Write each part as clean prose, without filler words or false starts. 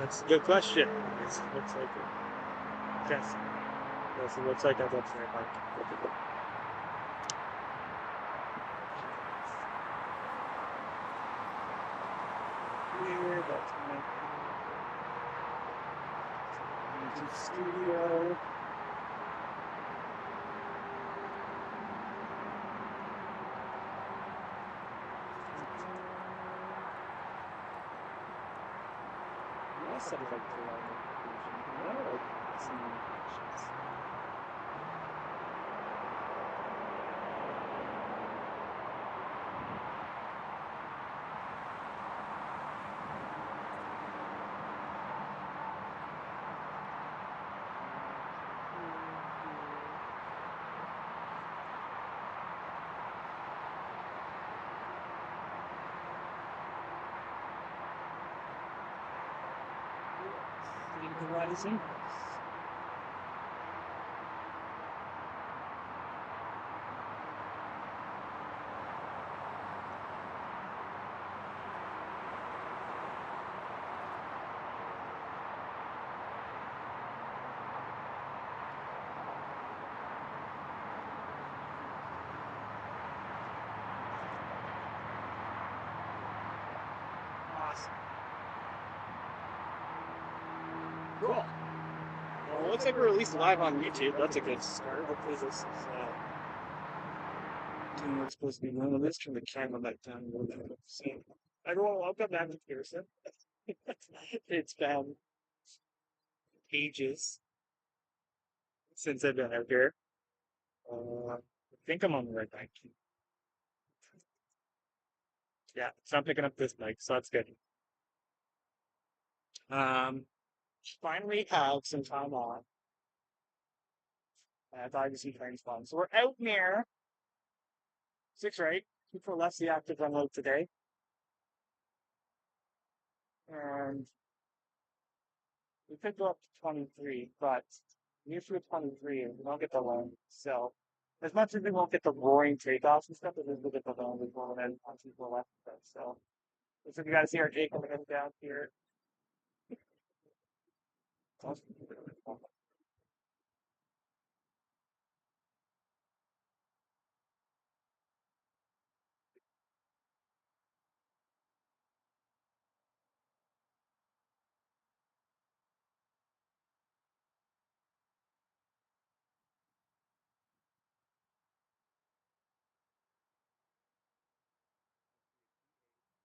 That's a good question. It looks like it. Yes. Yes, it looks like that's up there, Mike. Here, that's my YouTube studio. I said it like too long. No, like some options. Legal rising. Awesome. Cool. Well, it looks like we're released live on YouTube. That's a good start. Hopefully this is doing what it's supposed to be doing. Let's turn the camera back down a little bit. So, everyone, welcome back to Pearson. It's been ages since I've been out here. I think I'm on the right mic. Yeah, it's not picking up this mic, so that's good. Um, Finally have some time on. I thought I'd see playing fun. So we're out near 6 or 8. People left the active unload today. And we could go up to 23, but usually 23 we don't get the loan. So as much as we won't get the roaring takeoffs and stuff, we'll get the loan as well, and then once people left. So looks like we got to see our J coming in down here.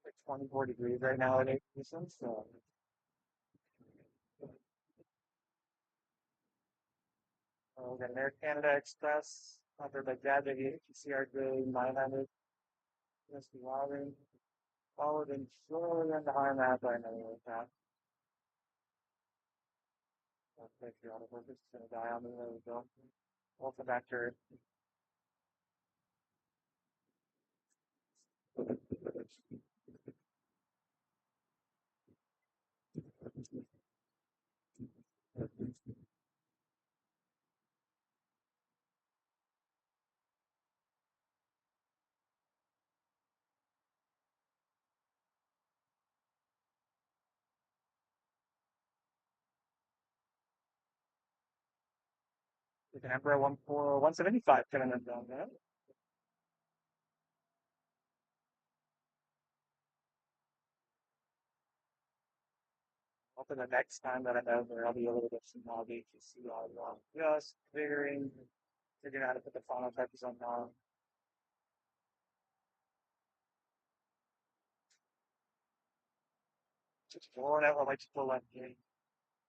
Like 24 degrees right now at Aviation. So we got an Air Canada Express, covered by Dad Aviation, CRJ 900, Mr. Water, followed in slowly on the high map. I know like that. I'll take you out of work. It's going to die on me. There we go. Welcome back to Earth. We can Emperor 175 coming in down there. Hoping the next time that I'm out there, I'll be able to get some more VTC all along. Just figuring out how to put the funnel types on now. Just blowing out what I just pull left in.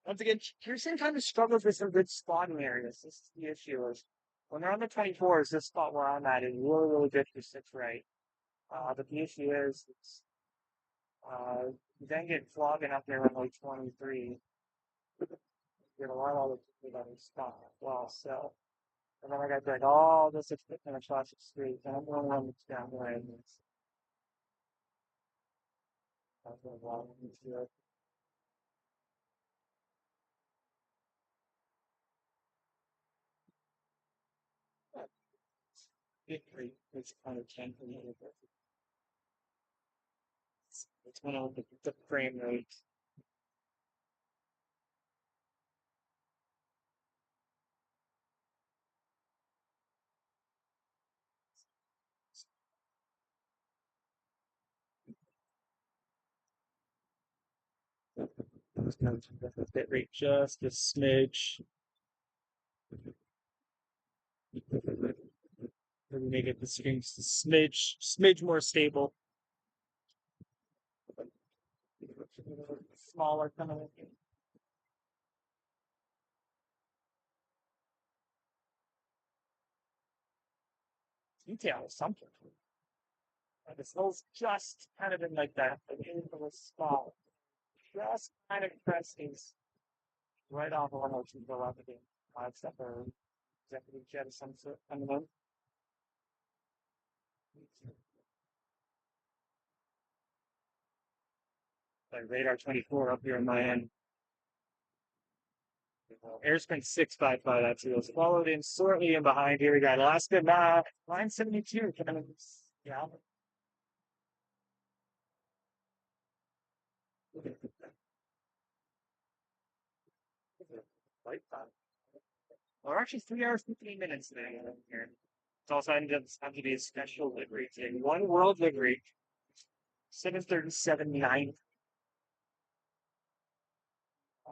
Once again, Pearson kind of struggles with some good spotting areas. This is the issue is when they're on the 24s, this spot where I'm at is really, really good for 6 right. But the issue is it's, you then get flogging up there on like 23. You get a lot of other people that spot as well. So, and then I got like all this equipment across the street, and I'm the only one that's down there. And that's a lot of into it. It's kind of tanking a little bit. It's when I look at the frame rate. gonna turn the bit rate just a smidge. Maybe make it the screen's a smidge more stable. Smaller kind of detail or something. Like the snow's just kind of in like that, like in the spot. Just kind of crestings right off of 102 go up again. Except for executive jet of some sort coming in. Like radar 24 up here in my end. Airsprint 655, that's who was followed in shortly in behind. Here we got Alaska, line 72. Kind of, yeah. Light time. Or actually 3 hours, 15 minutes today here. It's also ended up having to be a special livery today. One world livery, 737-9. Uh,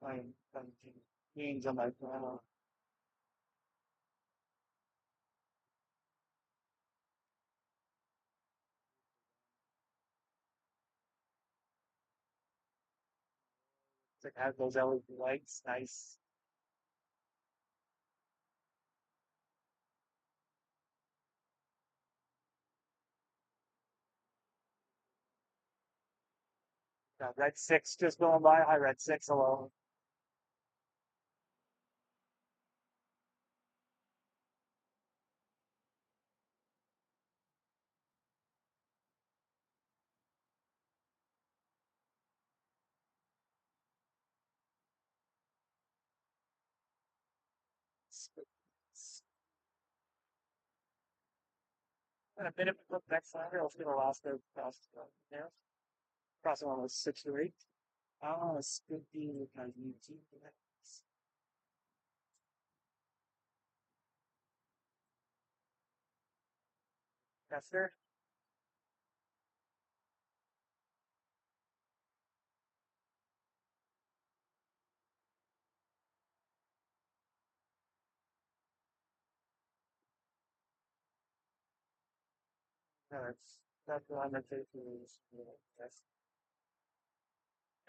I'm names on my panel. It's like has those LED lights, nice. Got red 6 just going by. Hi, red 6, hello. And a bit of a look next time. I'll see the last of there. Crossing one was 6 to 8. Oh, it's good being kind of YouTube. That's there. No, that's the one that takes that's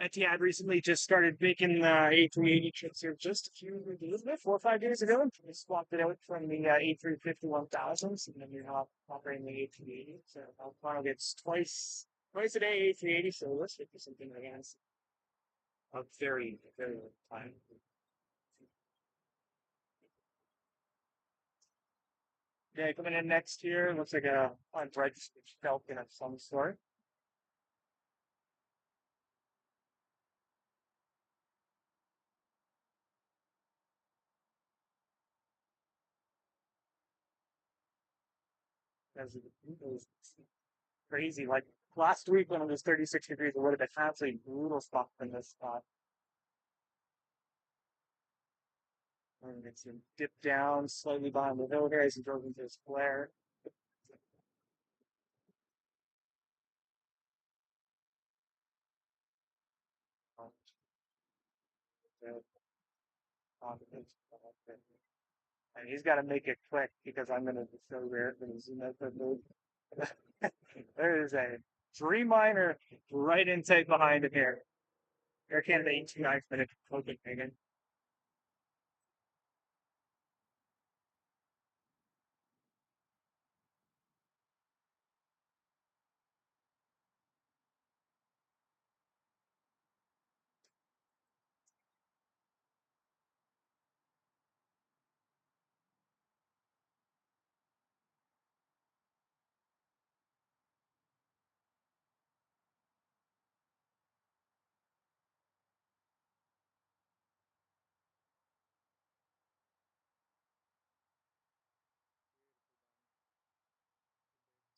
Etihad recently just started making A380 trips here just a few days ago, 4 or 5 days ago. They swapped it out from the A350-1000s, and then you're not operating the A380. So Alfano gets twice a day A380. So let's get something against a very very long time. Yeah, coming in next year looks like a bright Falcon of some sort. As it was crazy. Like last week when it was 36 degrees, it would have been absolutely brutal stuff in this spot. And it's dip down slightly behind the hill here as he drove into his flare. And he's got to make it quick because I'm going to be so rare for the zoom out the move. There is a Dreamliner right in sight behind him here. Air Canada 829 minute Copenhagen.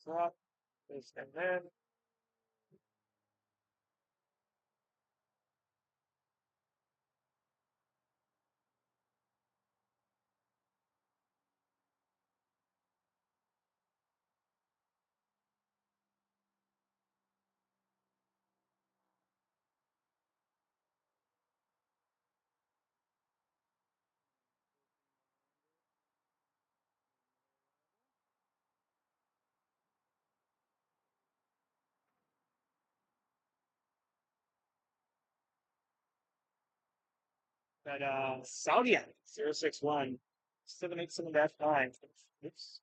So, and then But Saudi 061 still gonna make some of that fine. Oops,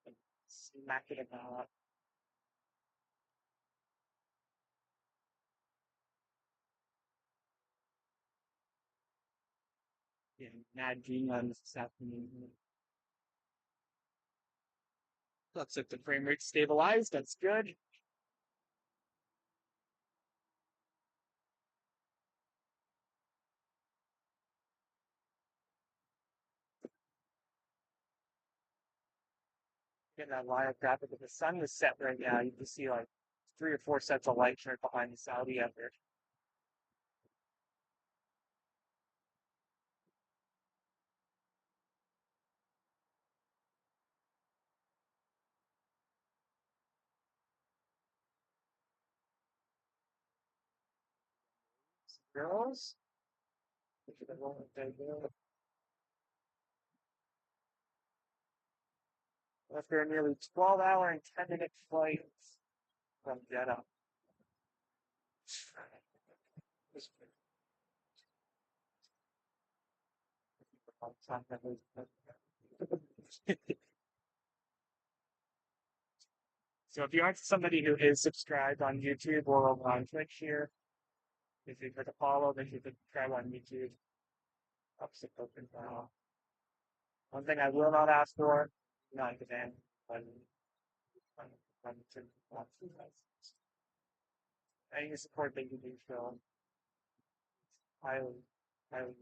smack it about. Yeah, mad dream on this afternoon. Looks like the frame rate stabilized. That's good. Getting that live graphic. If the sun was set right now, you can see like 3 or 4 sets of lights right behind the Saudi effort. Girls, after a nearly 12-hour and 10-minute flight from Jeddah. So if you aren't somebody who is subscribed on YouTube or over on Twitch here, if you click a follow, then you could subscribe on YouTube. Upset open now. One thing I will not ask for, not demand, but any support that you do show, highly, highly.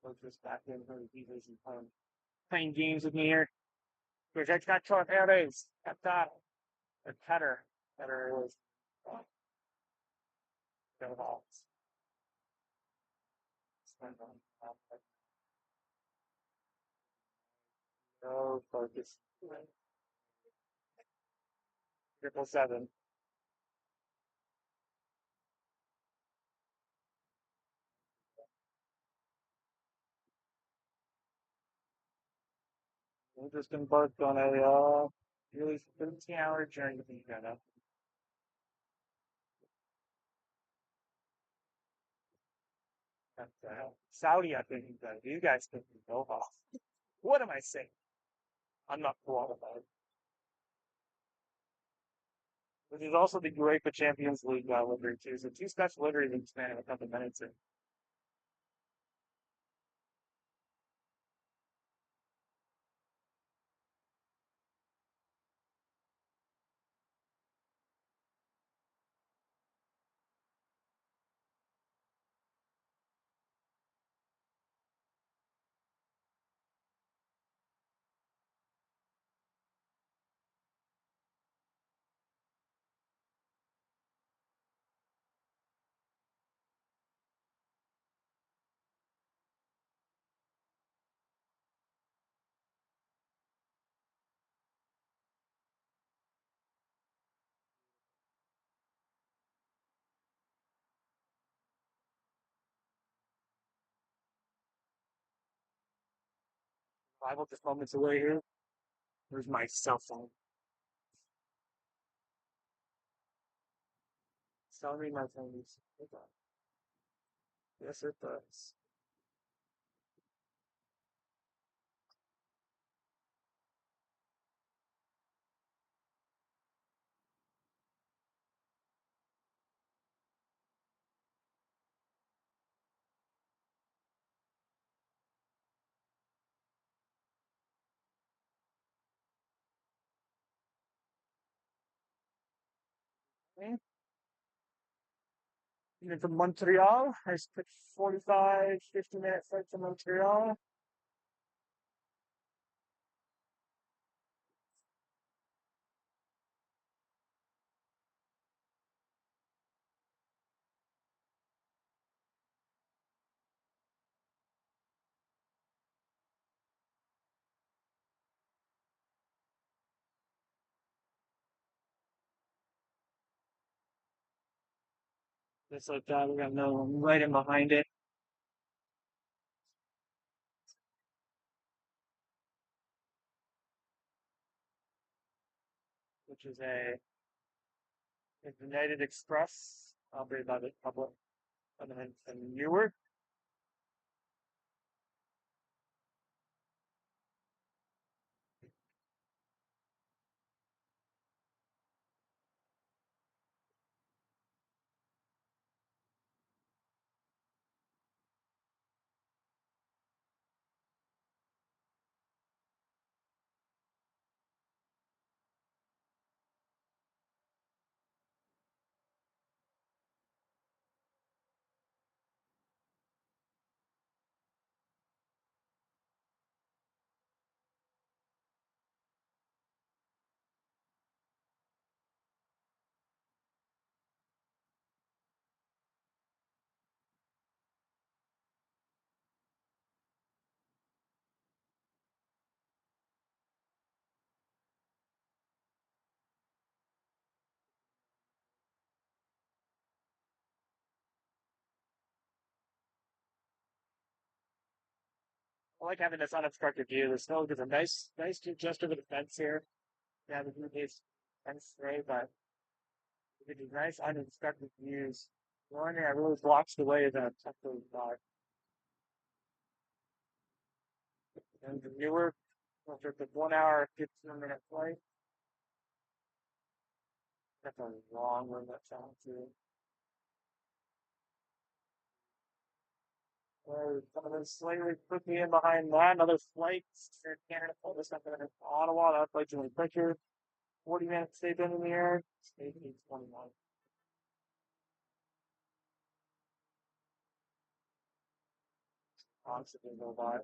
Focus back in for the Heavies and playing games with me here. Which I got torpedoes. Got that. A cutter. Cutter was go balls. No focus. 777. We just embarked on a nearly 13-hour journey to Uganda. Saudi, I think you guys think we go off. What am I saying? I'm not qualified. This is also the UEFA Champions League livery too. So two special liveries in the span of a couple minutes. And rival just moments away here. Where's my cell phone? Tell me my phone is. Yes, it does. Okay. Even from Montreal, I spent 45, 50-minute flight to Montreal. Just like that, we got another one right in behind it, which is a the United Express, operated by the public, and then Newark. I like having this unobstructed view. The snow gives a nice view just over the fence here. Yeah, the view is fence today, but it gives nice unobstructed views. The one thing I really blocks the way that temporary car. And the Newark, after the 1 hour, 15-minute flight, that's a long one that sounds too. Someone slightly put me in behind that. Another flight to Canada. Pulled this up in Ottawa. That flight's really quicker. 40 minutes they've been in the air. It's 18:21. Constantly go by.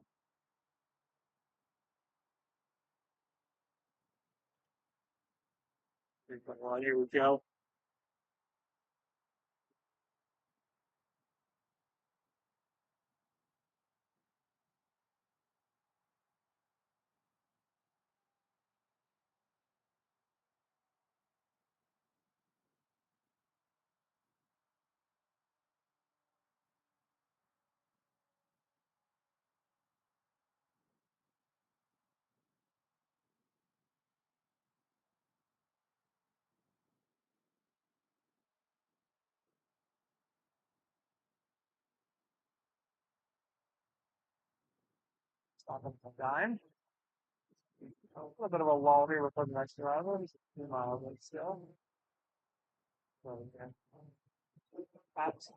Well, here we go. Stopping for time. A little bit of a lull here with the next arrival. Just a few miles in still. So, yeah. That's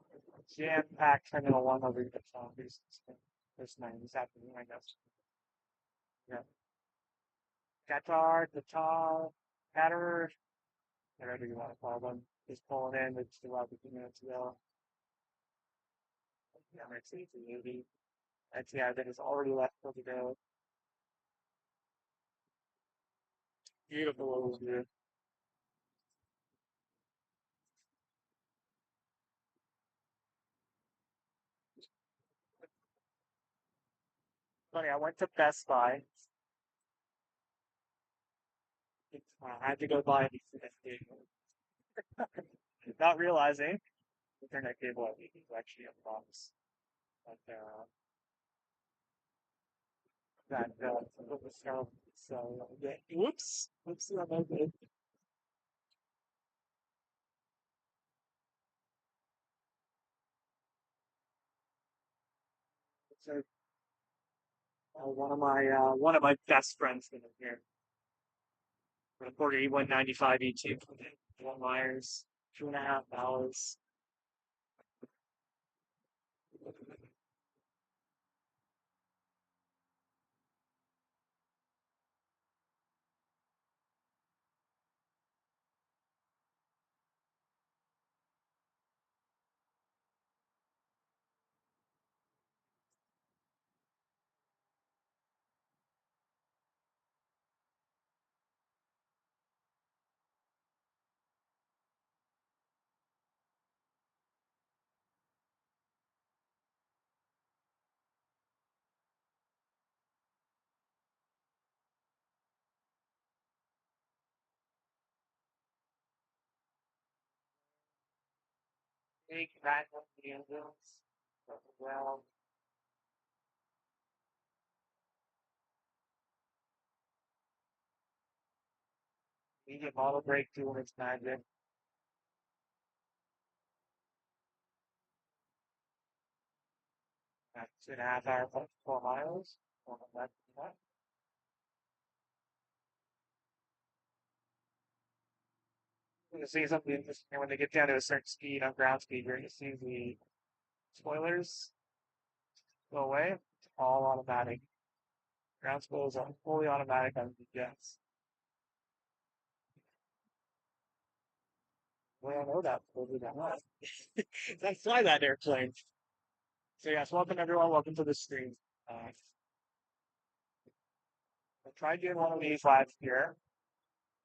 jam-packed Terminal 1 over here. So this night, this afternoon, I guess. Yeah. Qatar, Qatar, whatever you want to call them. Just pulling in. It's still out a few minutes ago. Yeah, it's a movie. That's yeah, that is already left for the go. Beautiful overview. Funny, I went to Best Buy. I had to go buy an Ethernet cable. Not realizing Ethernet cable I think is actually a box. But that was so yeah. Whoops, I'm okay. So one of my best friends been in here. Reporter E195 E2 Fort Myers, $2.5. Big fat ambulance. Well, media model break doing its magic. 2.5 hour, 4 miles. Or less than that. You're going to see something interesting when they get down to a certain speed on ground speed. You're going to see the spoilers go away. It's all automatic. Ground spoilers are fully automatic on the jets. Well, I know that. We'll do that. I fly that airplane. So yes, welcome everyone. Welcome to the stream. I tried doing one of these last year,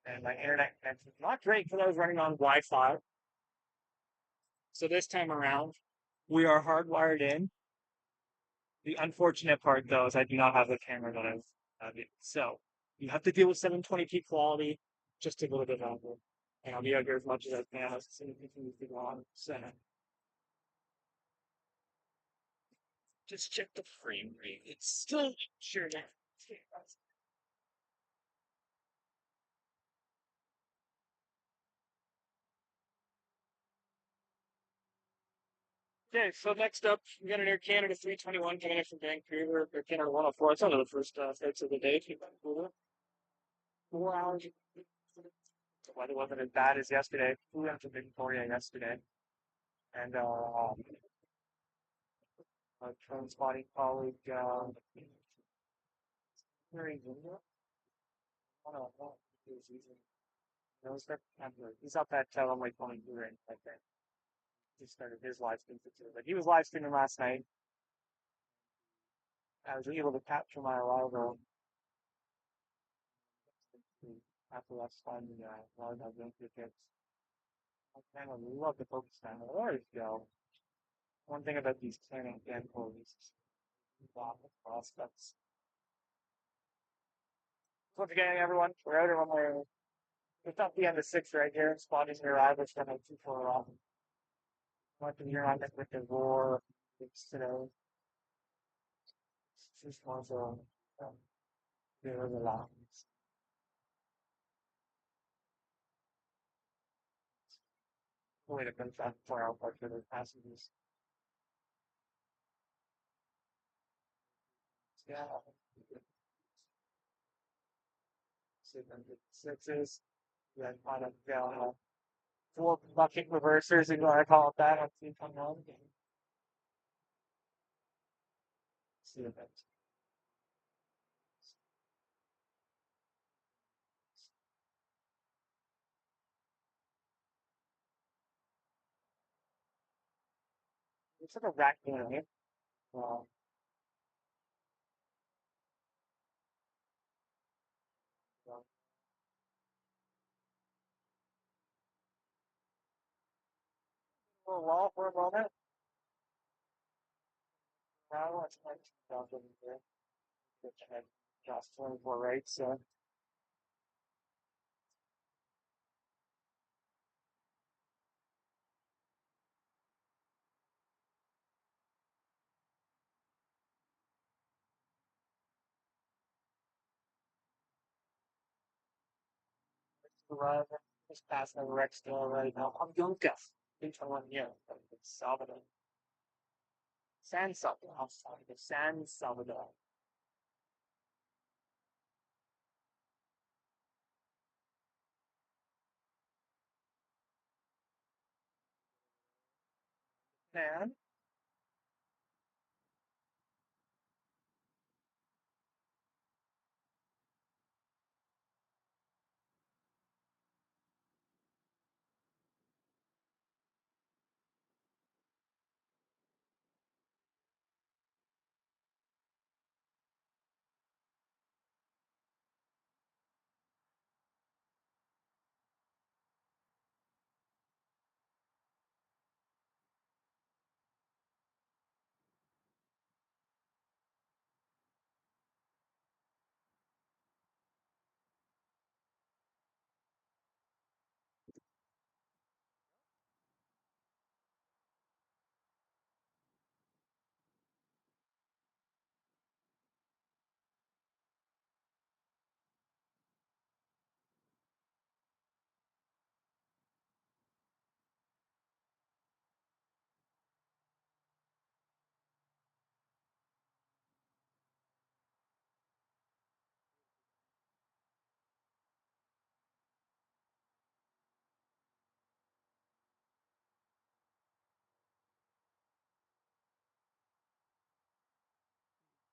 and my internet connection was not great because I was running on Wi-Fi. So this time around, we are hardwired in. The unfortunate part, though, is I do not have the camera that I've so you have to deal with 720p quality just a little bit longer. And I'll be out here as much as I can as soon as it continues to go on. So just check the frame rate. It's still sure. Okay, so next up, we got an Air Canada 321 coming in from Vancouver. Air Canada 104. It's one of the first flights of the day to Vancouver. 4 hours. The weather wasn't as bad as yesterday. We went to Victoria yesterday. And our transpotting colleague, very good. I don't know. He's up at like 22 right there. He started his live stream too, but he was live streaming last night. I was able to capture my arrival after last time while I was doing tickets. I kind of love the focus time. There you go. One thing about these Canon cameras, prospects. So once again, everyone, we're out on my. It's at the end of 6 right here. Spotting your arrival from like 2 4 off. What you're on it with the roar. It's today. Just was there was a lot. Way to confront 4 hour part for the passengers. Yeah. 606s. We had kind of 4 bucket reversers, if you want to call it that. I've seen come on. See if it's like a raccoon, right? Uh, for a while, for a moment. Now it's like jump in here. Which I just 24 right, so arriving just passing the Rex store right now. I'm Yonka. Each one here. It's Salvador. San Salvador. I'm sorry, the San Salvador. Man,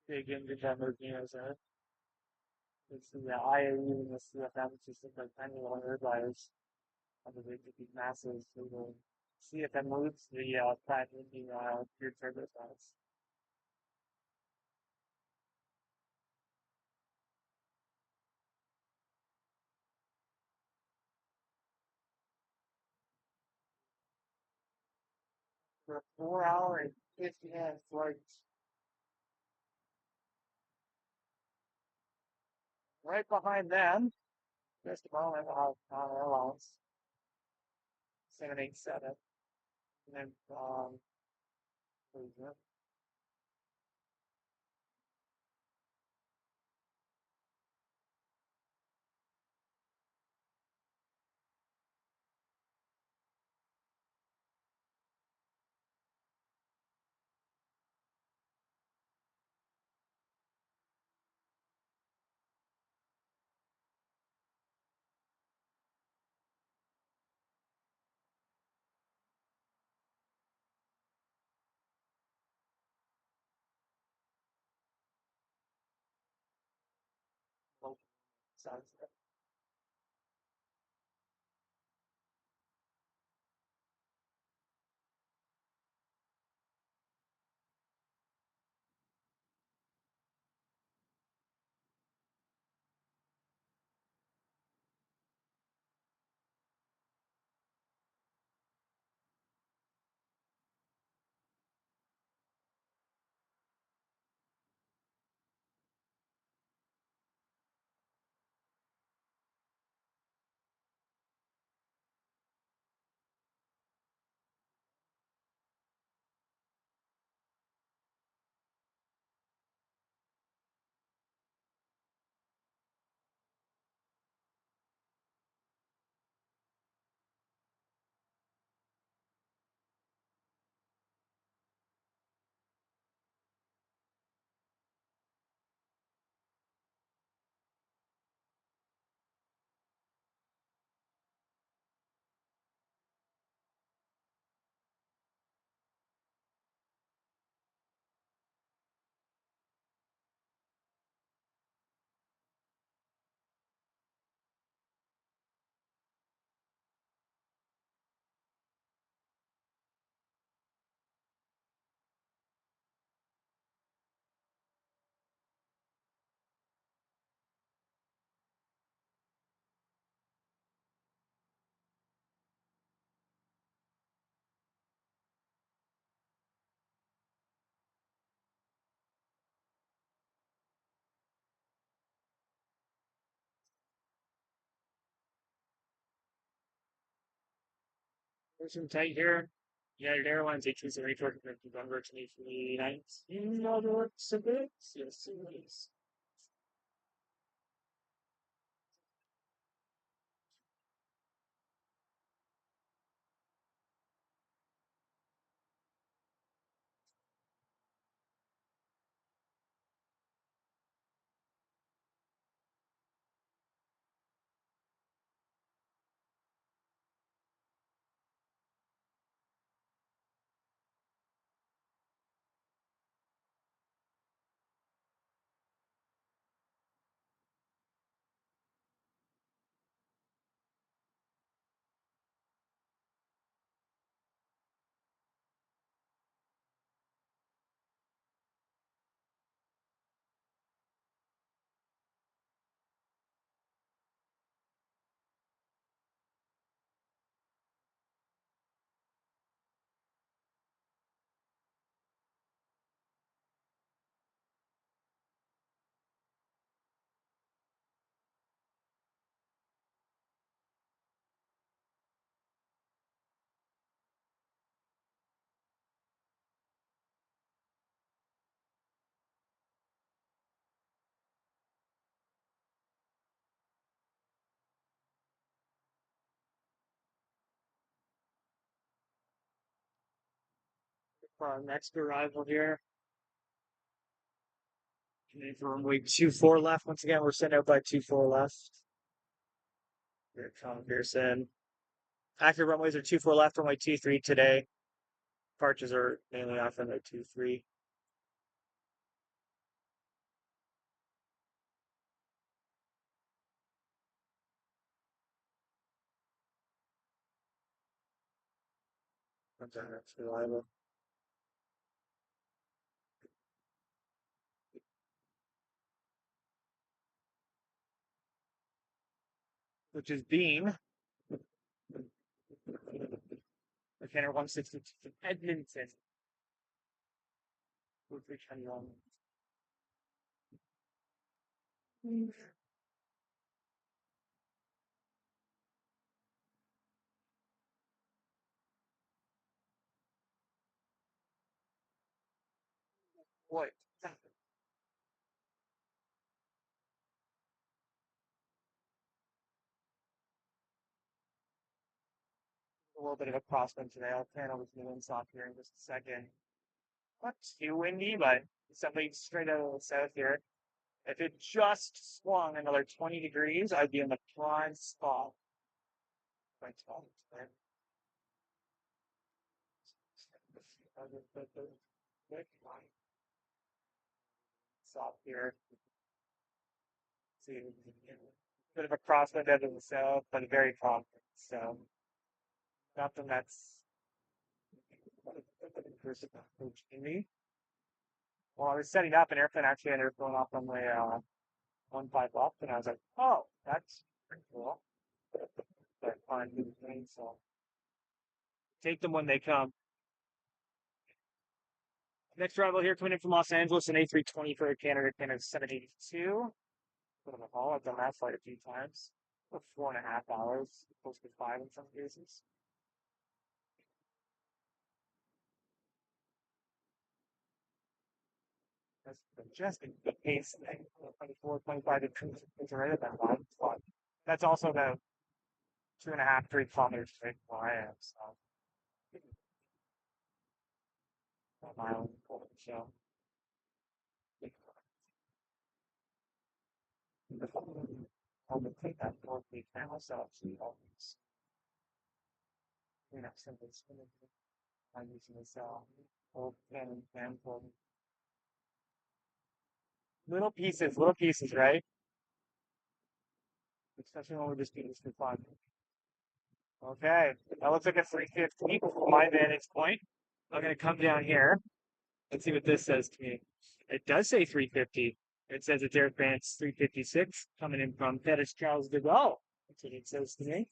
big independent units in it. It's the IAU and the CFM, it's just like tiny little airliners under the big masses. So the CFM moves the plant in the geared turbofans. For a 4 hour and 50 minute flight, right behind them, just a moment, on airlines, 787. And then, what is it? Oh, sounds good. There's some tight here. United Airlines A274 connected on Virgin A319. Other bit. Yes, it is. For our next arrival here. And for runway 24 left. Once again, we're sent out by 24 left. Here, Tom Pearson. Active runways are 24 left, runway 23 today. Departures are mainly off runway 23. That's reliable. Which is Beam, the Canner 162 from Edmonton. 321. Boy, a little bit of a crosswind today. I'll pan over to the windsock here in just a second. Not too windy, but something straight out of the south here. If it just swung another 20 degrees, I'd be in the prime spot. Prime spot. Soft here. See, bit of a crosswind out of the south, but very confident. So nothing that's me. Well, I was setting up, an airplane actually ended up going off on my 1-5 left, and I was like, oh, that's pretty cool. But fine, so take them when they come. Next arrival here coming in from Los Angeles, an A320 for Canada, Canada 782. Bit of a haul. I've done that flight a few times. About 4.5 hours, close to 5 in some cases. That's just a pace thing. 24, 25 degrees. It's right at that line spot. That's also about 2.5, 3 kilometers straight from where I am. So, a mile and so. I'll take that 4 feet now. So, actually, always, simply spinning. I'm using this old pen and pen for little pieces, right? Especially when we're just doing this for fun. Okay, that looks like a 350 from my vantage point. I'm going to come down here. Let's see what this says to me. It does say 350. It says it's Air France 356 coming in from Pettis Charles de Gaulle. That's what it says to me.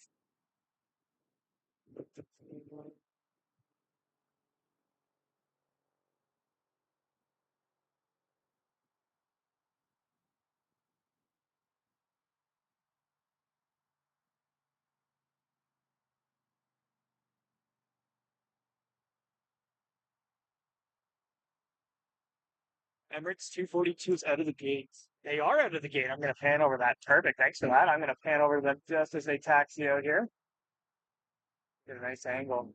Emirates 242s out of the gates. They are out of the gate. I'm going to pan over that. Perfect. Thanks for that. I'm going to pan over them just as they taxi out here. Get a nice angle.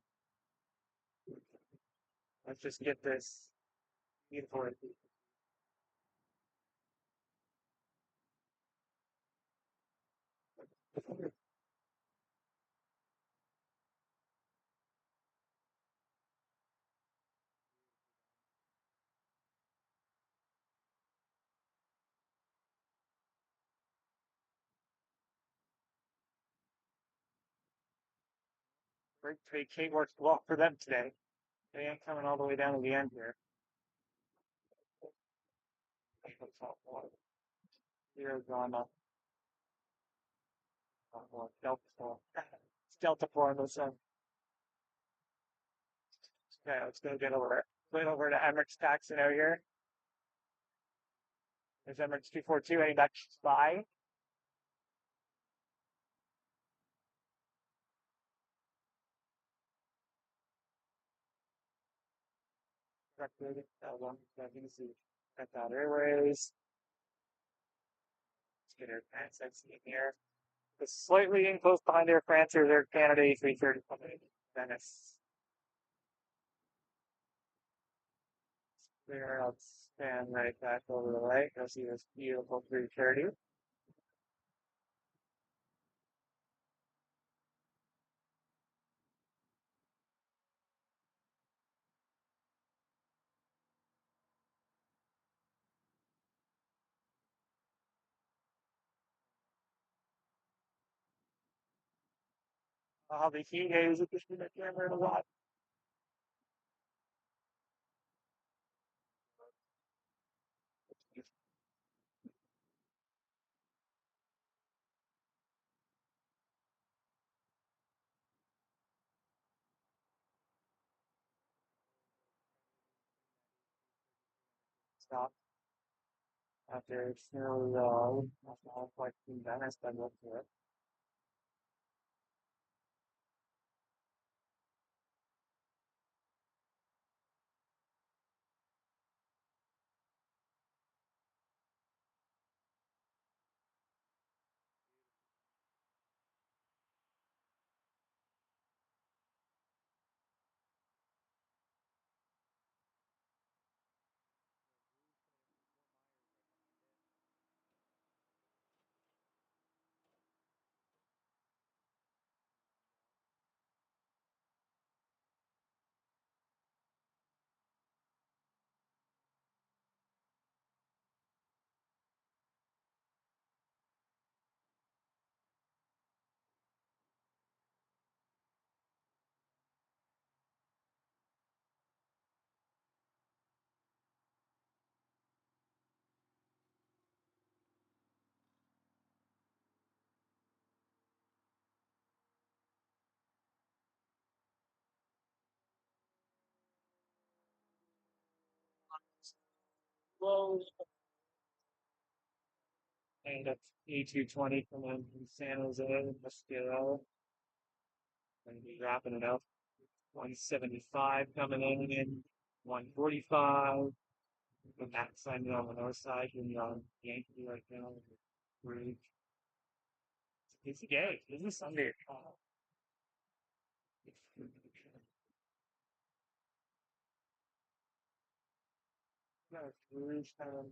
Let's just get this beautiful. Great trade K works well for them today. They ain't coming all the way down to the end here. Here's on Delta 4. It's Delta 4 on this one. Okay, let's go get over it. Wait over to Emirates taxing out here. There's Emirates 242 heading back to Spy. Qatar Airways. Let's get Air France exiting here. It's slightly in close behind Air France or Air Canada A330 Venice. There, let's stand right back over the lake. You'll see this beautiful 330. The heat haze at this minute camera a lot. stop after it's nearly like Venice, but look to it. Well, and that's E220 coming in from San Jose, Mosquito, and be wrapping it up. 175 coming in 145. The back side on the north side, and Yankee right now. Really, it's a game. This is Sunday. No, Rouge kind of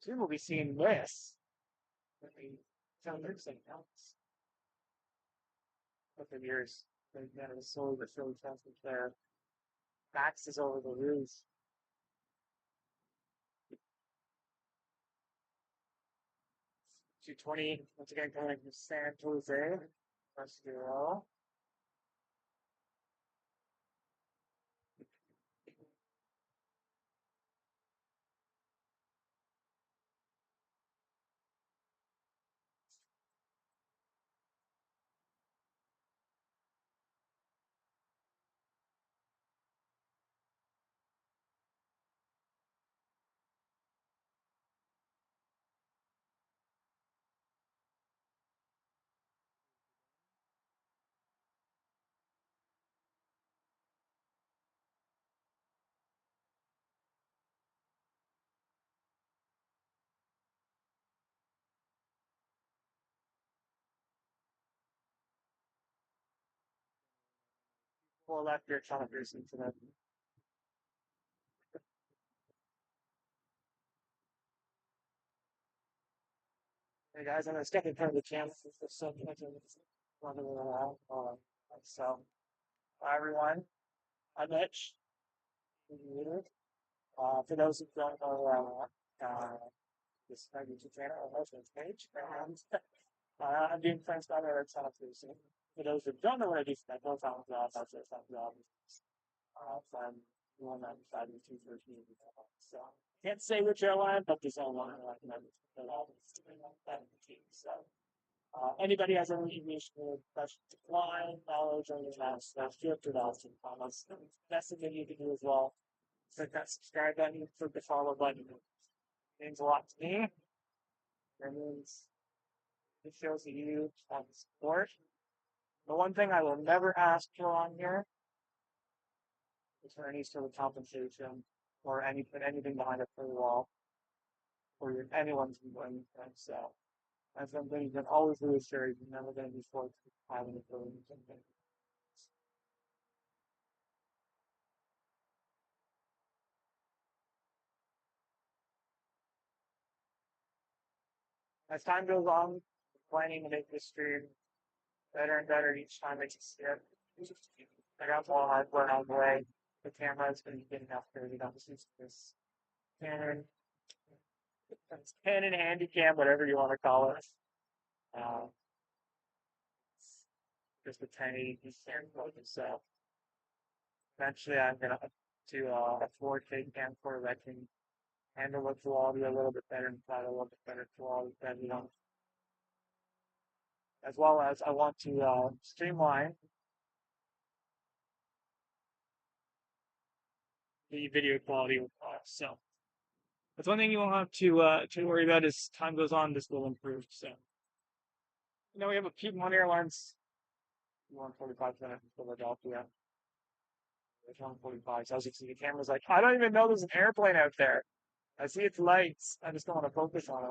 soon we'll be seeing this. The something else. Look at yours. They've got a soul that's really fancy there. Max is over the roof. 220, once again, coming from San Jose. First zero. Well, left here, trying to do some to them. Hey guys, I'm gonna step in front of the camera for some minutes. So, hi everyone. I'm Mitch. For those who don't know, this is my YouTube channel, my husband's page, and I'm doing French Daughter at Sonic Racing. For those who don't know what I do for my full-time job, that's a full job. From 195 to 213. So, can't say which airline, but there's airline I recommend that team. So, anybody has any aviation questions to fly, knowledge, or anything else, that's your production comments. That's the thing you can do as well. Click that subscribe button, click the follow button. It means a lot to me. It means it shows that you have support. The one thing I will never ask for on here is for any sort of compensation or put anything behind a paywall or anyone's doing anything. So that's something you can always reassure you're never going to be forced to having a feeling something. As time goes on, planning to make this stream better and better each time I see it. I got more hardware on the way. The camera is going to be getting upgraded. I'm just using this Canon, Canon Handycam, whatever you want to call it. Uh, just a 1080p camera. So eventually I'm going to do a 4K camcorder that can handle the quality a little bit better and provide a little bit better quality, as well as I want to streamline the video quality with so that's one thing you won't have to worry about as time goes on. This will improve. So we have a Peak One Airlines 145 minutes in Philadelphia. There's 145. So as you can see, the camera's like, I don't even know there's an airplane out there. I see its lights. I just don't want to focus on it.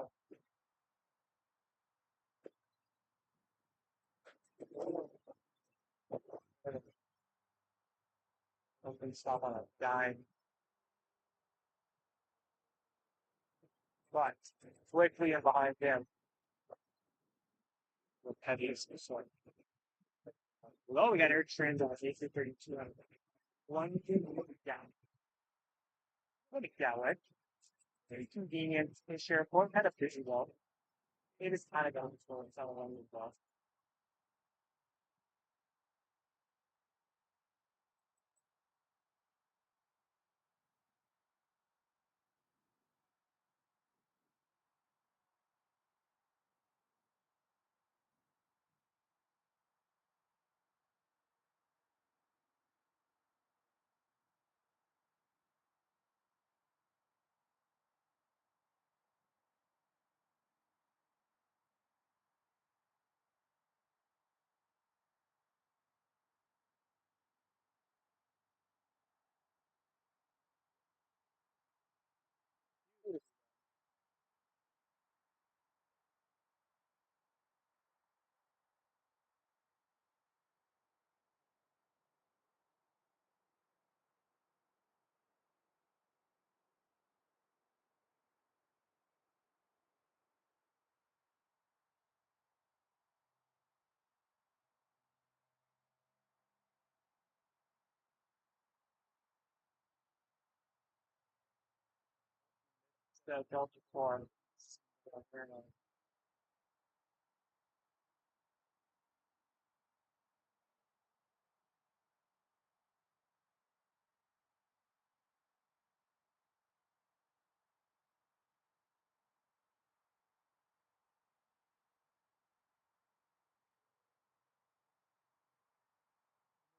Hopefully stop on a dime. But quickly and behind him with Heavies. So below we got air trains on AC-32. One thing down. Look at that way. Very convenient. This airport had a busy wall. It is kind of going for it's all along the bus. The Delta form.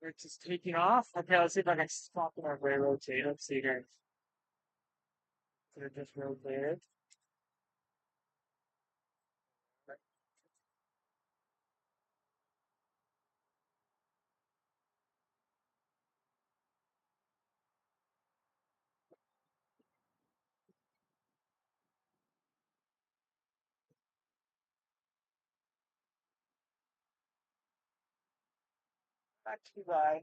It's just taking off. Okay, let's see if I can stop in our way rotate. Let's see here. So it just rotated. Not too bad.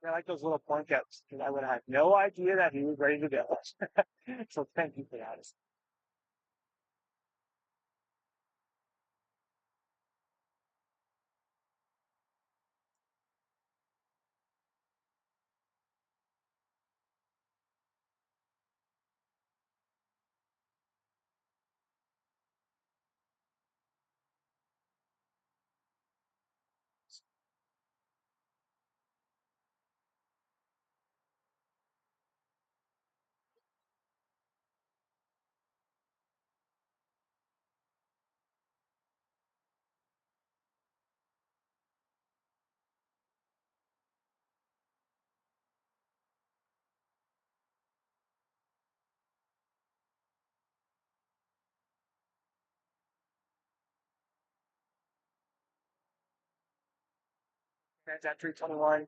I like those little point outs because I would have had no idea that he was ready to go. So thank you for that. That's at 321.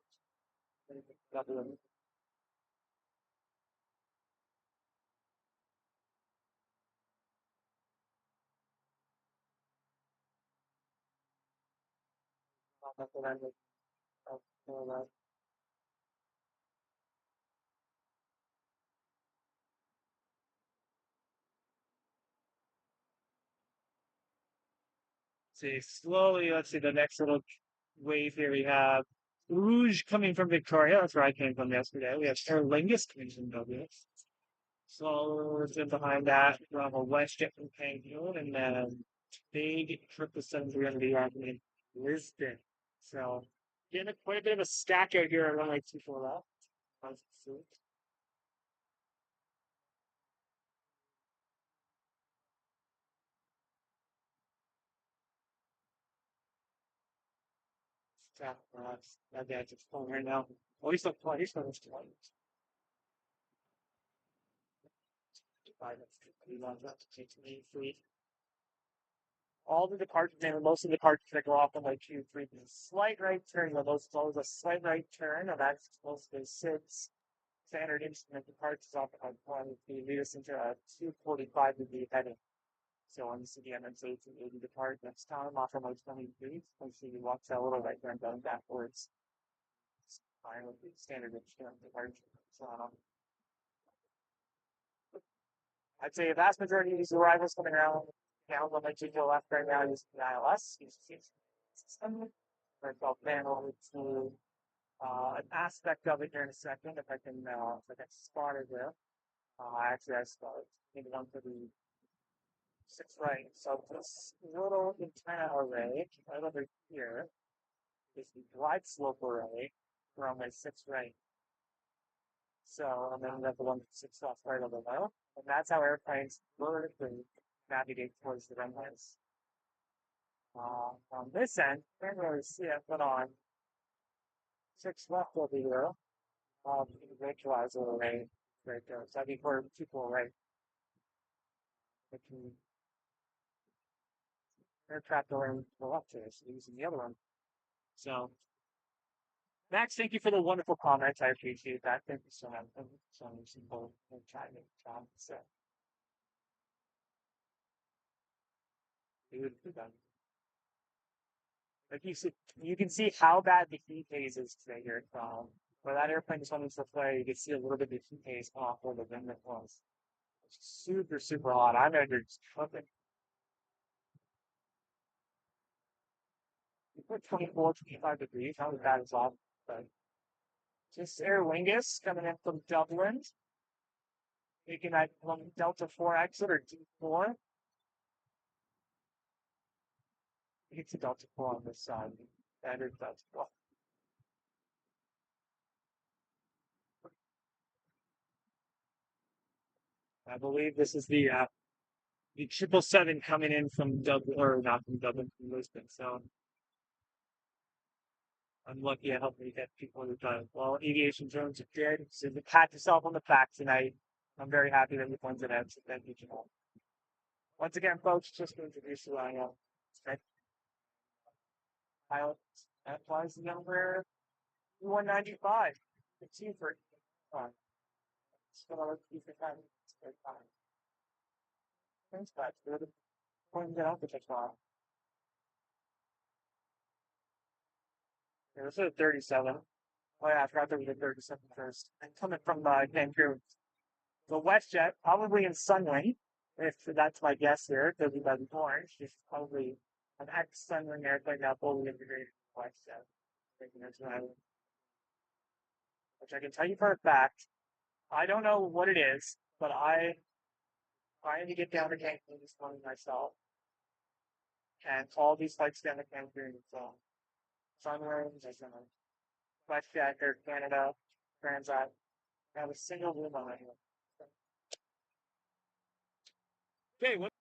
See, slowly, let's see the next little wave here. We have Rouge coming from Victoria. That's where I came from yesterday. We have Aer Lingus coming from W. So then behind that, we have a WestJet from Cancun, and then big 777-300 happening in Lisbon. So getting quite a bit of a stack out here around like 2-4 left. Nice to see. Stack for us. That guy's just pulling right now. Oh, he's still playing. He's still playing. Five, he wants that to take me free. All the departures, and most of the departures that go off on like 2-3, slight right turn. Those always a slight right turn, and that's mostly six standard instrument departures off of 1. We lead us into a 245 degree heading. So on the CDMX 1880 depart next time off of my 23. I see you watch that little right turn going backwards. It's fine with the standard instrument departure. So I'd say a vast majority of these arrivals coming around down on my to the left right now using the ILS system. Or called panel to an aspect of it here in a second if I can spot it there. Actually I spotted maybe one for the 6 right. So this little antenna array right over here is the glide slope array from my 6 right. So and then we have the one 6 left right over there. And that's how airplanes vertically navigate towards the runways. On this end, you can't really see it, but on 6 left over here, the visualizer array right there. So that'd be for people right. It can aircraft going go up to us using the other one. So Max, thank you for the wonderful comments. I appreciate that. Thank you so much. Thank you so much for chatting. So, like you can see how bad the heat haze is today here. Where that airplane just wanted to play, you can see a little bit of heat haze off where the wind was. It's super, super hot. I'm under just flipping. You put 24, 25 degrees. How bad is off? But just Aer Lingus coming in from Dublin. Making that Delta 4 exit or D4. It's a Delta 4 on this side. Standard Delta 4. I believe this is the 777 coming in from Dublin, or not from Dublin, from Lisbon. So I'm lucky I helped me get people to drive. Well, aviation drones are dead. So pat yourself on the back tonight. I'm very happy that you pointed out. So thank you, Jamal. Once again, folks, just to introduce you, I am pilot. That flies number 195. It's you for it's gonna look you for time. It's a great time. Thanks, guys. Good. Point to get out the tomorrow. This is a 37. Oh yeah, I forgot there was a 37 first. And coming from Vancouver, the WestJet, probably in Sunwing, if that's my guess here, because he doesn't orange. It's probably an ex Sunwing airplane now fully integrated with WestJet. Thinking that's what which I can tell you for a fact. I don't know what it is, but I trying to get down to Cancun this morning myself, and all these flights down to Cancun from Sunwings, I WestJet, Air Canada, Transat. I have a single room on it. Okay, what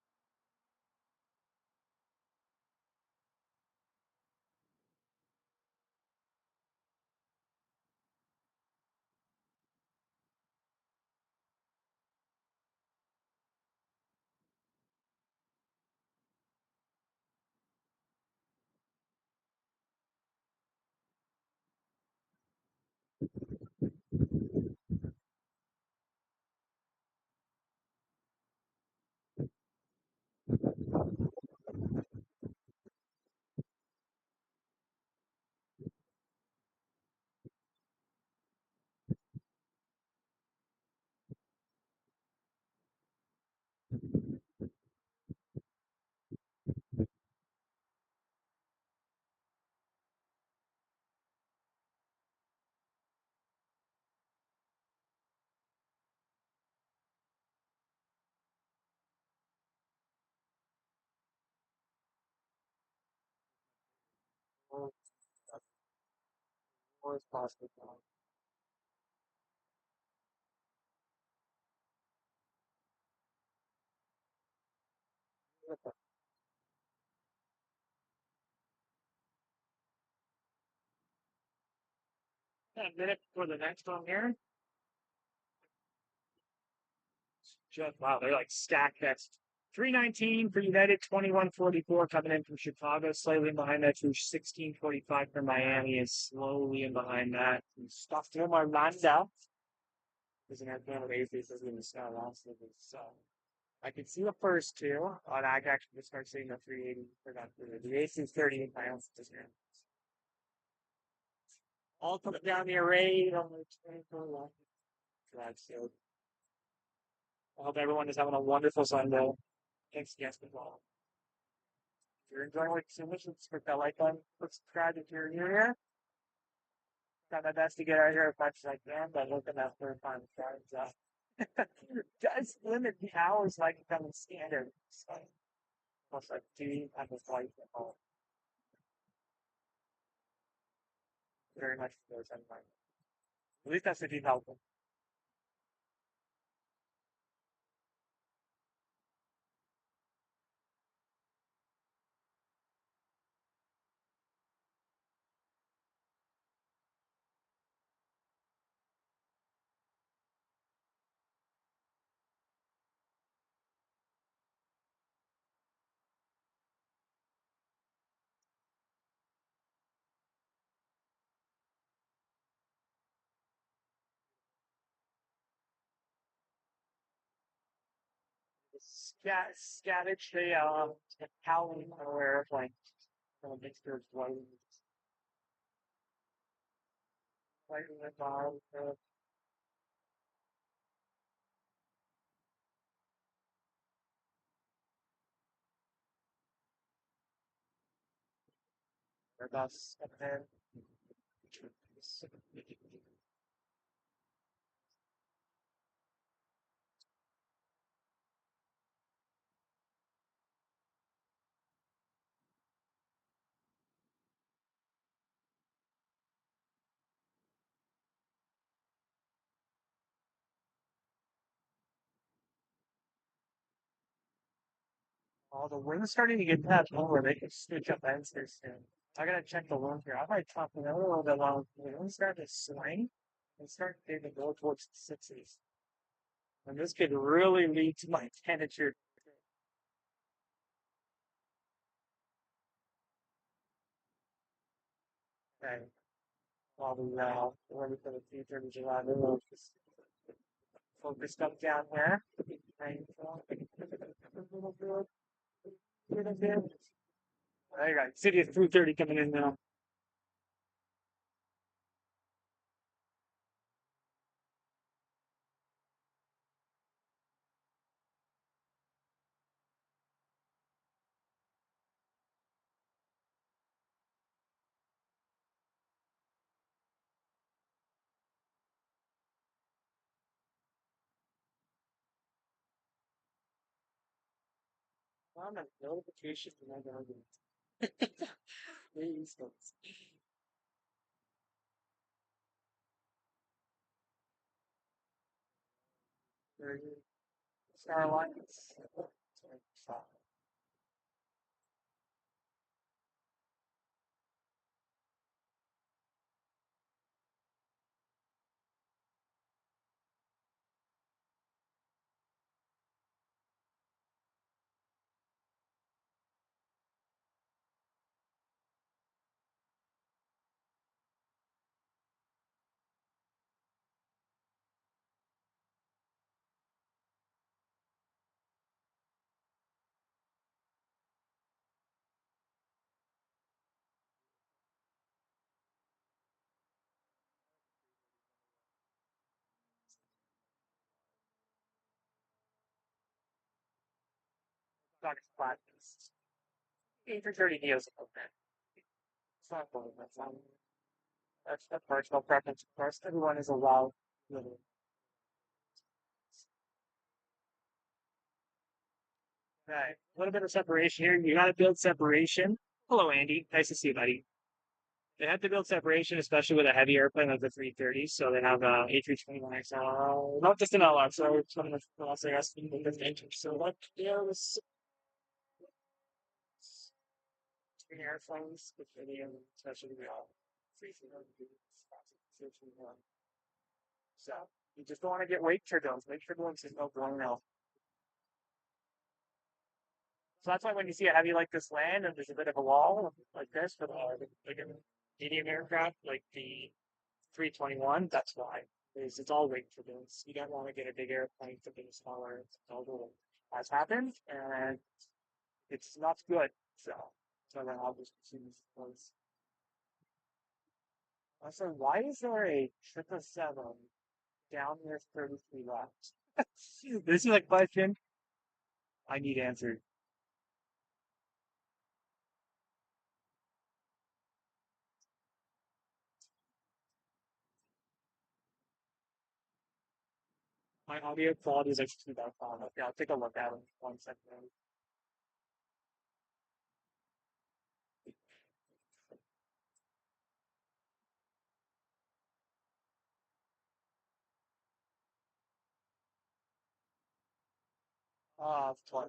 Or as possible. A minute for the next one here. Just, wow, they're like stacked next. 319 for United, 2144 coming in from Chicago, slightly in behind that through 1645 for Miami is slowly in behind that. Stuffed him Orlando. There's an airplane of Aviation in the sky last week. So I can see the first two. I can actually just start seeing the 380 for that. The AC is 38 miles. All put it down the array on the 24 line. So I hope everyone is having a wonderful Sunday. Thanks again for following. If you're enjoying what you're seeing, click that like button, subscribe if you're new here. Try my best to get out here as much as I can, but looking at third time cards. Does limit the hours like becoming standard. So, almost like 2 times life at home. Very much for those anyway. At least that's if you help them. Scavenge the howling or airplane. From a mixture of white and red, Airbus, and then all the wind's starting to get that lower. They can switch up ends here soon. I gotta check the wind here. I might talk a little bit long. The wind starting to swing and start to go towards the sixties. And this could really lead to my temperature. Okay. While we ready for the future of July, we'll just focus up down there. There you go. City of 330 coming in now. I'm a notification from my government. Please don't. Starlines. Not flat. 830 deals. Okay. It's not going. That's the personal preference. Of course, everyone is allowed. Right. A little bit of separation here. You got to build separation. Hello, Andy. Nice to see you, buddy. They had to build separation, especially with a heavy airplane like the 330. So they have A321 XL, not just an LR, so it's one of the last engine. So like there was twin airplanes with video, especially the 330. So you just don't want to get weight turbulence. Weight turbulence is no bueno. So that's why when you see a heavy like this land and there's a bit of a wall like this for like a medium aircraft like the 321, that's why. Is it's all weight turbulence. You don't want to get a big airplane to be smaller. It's all has happened and it's not good. So then I'll just choose those. Also, why is there a 777 down here 33 left? This is a question I need answered. My audio quality is actually that fine. Okay, I'll take a look at it in 1 second. Twice.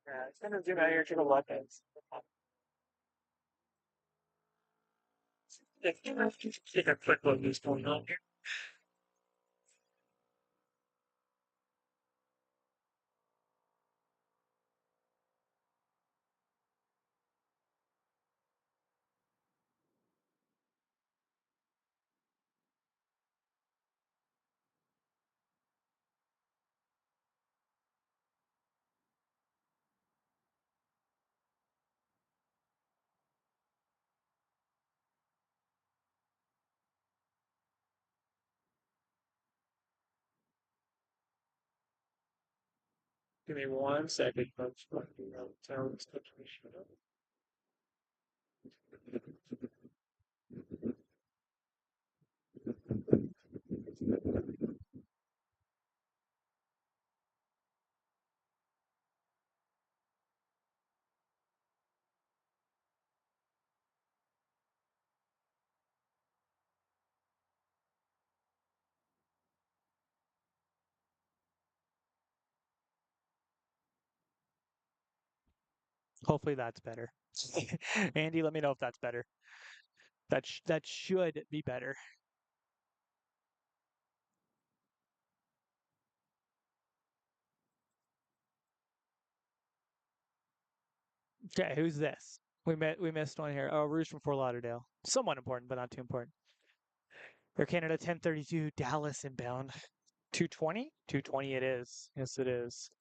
Yeah, it's gonna zoom out here to the left. Take a quick look at what's going on here. Give me 1 second, folks. Hopefully that's better. Andy, let me know if that's better. That should be better. Okay, who's this? We missed one here. Oh, Rouge from Fort Lauderdale. Somewhat important, but not too important. Air Canada 1032 Dallas inbound. 220? 220 it is. Yes, it is.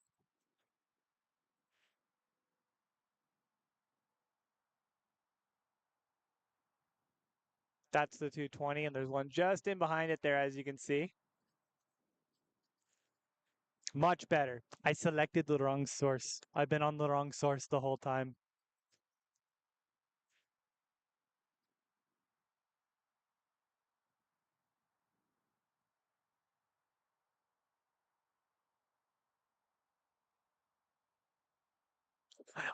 That's the 220, and there's one just in behind it there, as you can see. Much better. I selected the wrong source. I've been on the wrong source the whole time.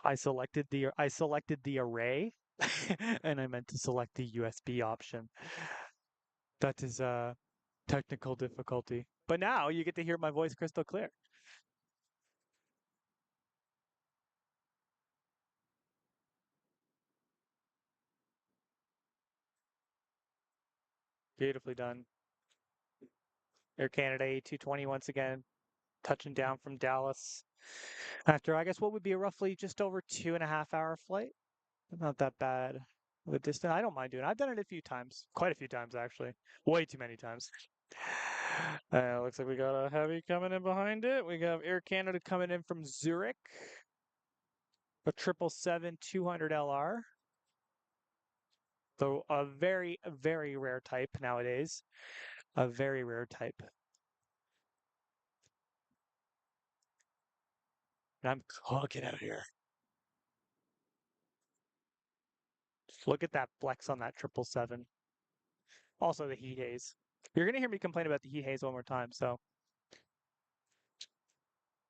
I selected the array and I meant to select the USB option. That is a technical difficulty. But now you get to hear my voice crystal clear. Beautifully done. Air Canada A220 once again, touching down from Dallas after, I guess, what would be a roughly just over 2.5 hour flight. Not that bad. The distance, I don't mind doing it. I've done it a few times, quite a few times actually, way too many times. Looks like we got a heavy coming in behind it. We got Air Canada coming in from Zurich, a 777-200 LR. So a very, very rare type nowadays. A very rare type. And I'm cooking out here. Just look at that flex on that 777. Also the heat haze. You're gonna hear me complain about the heat haze one more time, so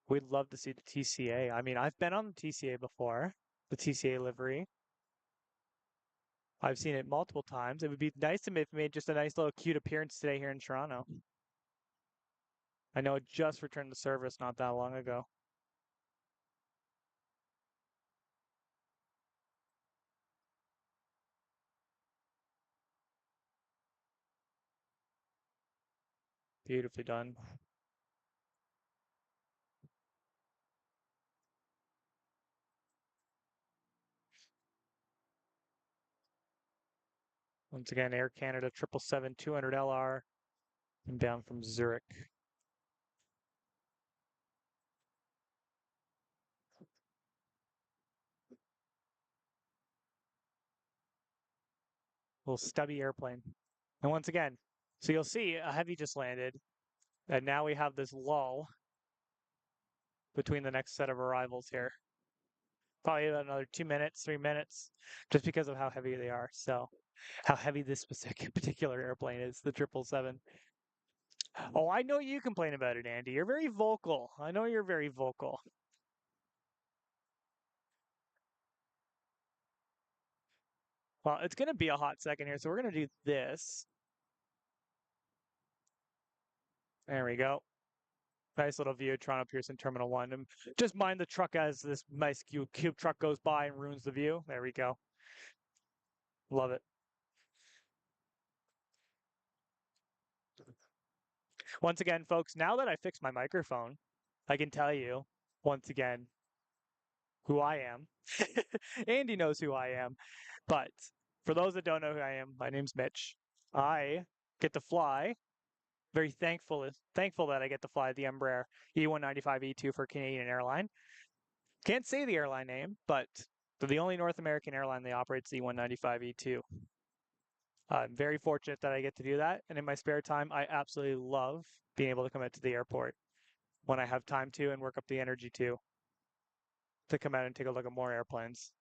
we'd love to see the TCA. I mean, I've been on the TCA before, the TCA livery. I've seen it multiple times. It would be nice to if it made just a nice little cute appearance today here in Toronto. I know it just returned to service not that long ago. Beautifully done. Once again, Air Canada 777-200 LR and down from Zurich. Little stubby airplane. And once again, so you'll see a heavy just landed, and now we have this lull between the next set of arrivals here. Probably about another 2 minutes, 3 minutes, just because of how heavy they are. So, how heavy this specific particular airplane is, the 777. Oh, I know you complain about it, Andy. You're very vocal. I know you're very vocal. Well, it's going to be a hot second here, so we're going to do this. There we go. Nice little view of Toronto Pearson Terminal 1. And just mind the truck as this nice cube truck goes by and ruins the view. There we go. Love it. Once again, folks, now that I fixed my microphone, I can tell you once again who I am. Andy knows who I am. But for those that don't know who I am, my name's Mitch. I get to fly. Very thankful that I get to fly the Embraer E195 E2 for Canadian Airline. Can't say the airline name, but they're the only North American airline that operates the E195 E2. I'm very fortunate that I get to do that. And in my spare time, I absolutely love being able to come out to the airport when I have time to and work up the energy to come out and take a look at more airplanes.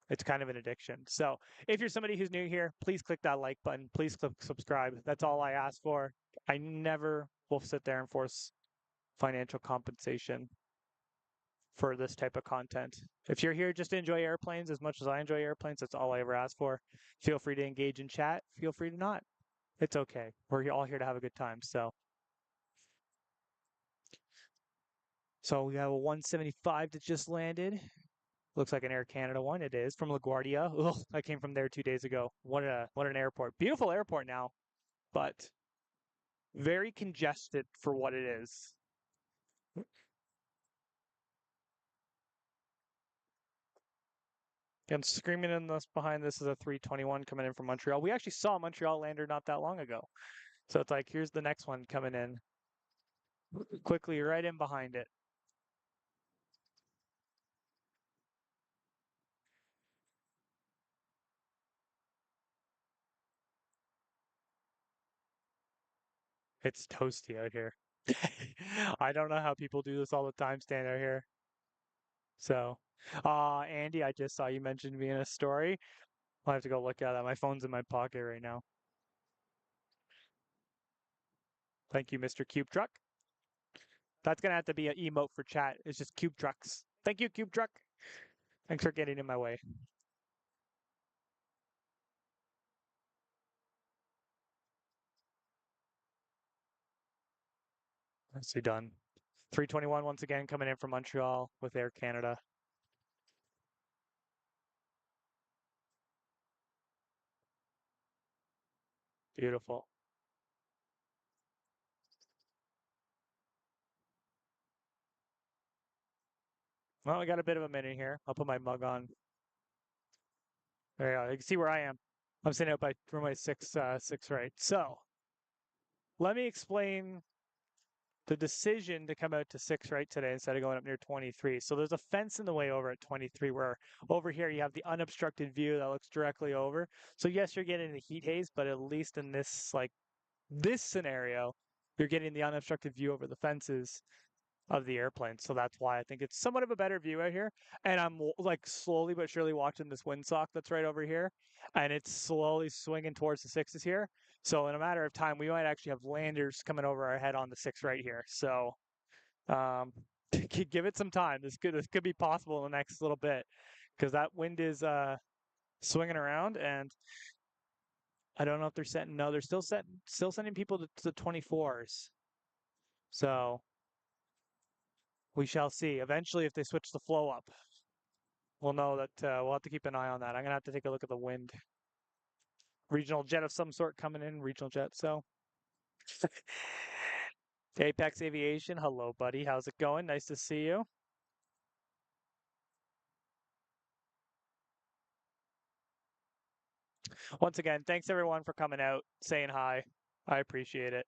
It's kind of an addiction. So if you're somebody who's new here, please click that like button. Please click subscribe. That's all I ask for. I never will sit there and force financial compensation for this type of content. If you're here just to enjoy airplanes as much as I enjoy airplanes, that's all I ever ask for. Feel free to engage in chat. Feel free to not. It's okay. We're all here to have a good time. So we have a 175 that just landed. Looks like an Air Canada one. It is from LaGuardia. Ugh, I came from there 2 days ago. What an airport. Beautiful airport now, but very congested for what it is. And screaming in this behind this is a 321 coming in from Montreal. We actually saw a Montreal lander not that long ago. So it's like here's the next one coming in quickly right in behind it. It's toasty out here. I don't know how people do this all the time, stand out here. So, Andy, I just saw you mentioned me in a story. I'll have to go look at that. My phone's in my pocket right now. Thank you, Mr. Cube Truck. That's gonna have to be an emote for chat. It's just Cube Trucks. Thank you, Cube Truck. Thanks for getting in my way. Nicely done. 321 once again coming in from Montreal with Air Canada. Beautiful. Well, we got a bit of a minute here. I'll put my mug on. There you go. You can see where I am. I'm sitting out by runway 6 right. So let me explain the decision to come out to 6 right today instead of going up near 23. So there's a fence in the way over at 23 where over here you have the unobstructed view that looks directly over. So yes, you're getting the heat haze, but at least in this scenario, you're getting the unobstructed view over the fences. of the airplane. So that's why I think it's somewhat of a better view out here. And I'm like slowly but surely watching this windsock that's right over here, and it's slowly swinging towards the sixes here. So in a matter of time, we might actually have landers coming over our head on the six right here. So um, give it some time. This could be possible in the next little bit because that wind is swinging around, and I don't know if they're setting. No, they're still sending people to the 24s. So we shall see. Eventually, if they switch the flow up, we'll know that we'll have to keep an eye on that. I'm gonna have to take a look at the wind. Regional jet of some sort coming in. Regional jet. So Apex Aviation. Hello, buddy. How's it going? Nice to see you. Once again, thanks everyone for coming out, saying hi. I appreciate it.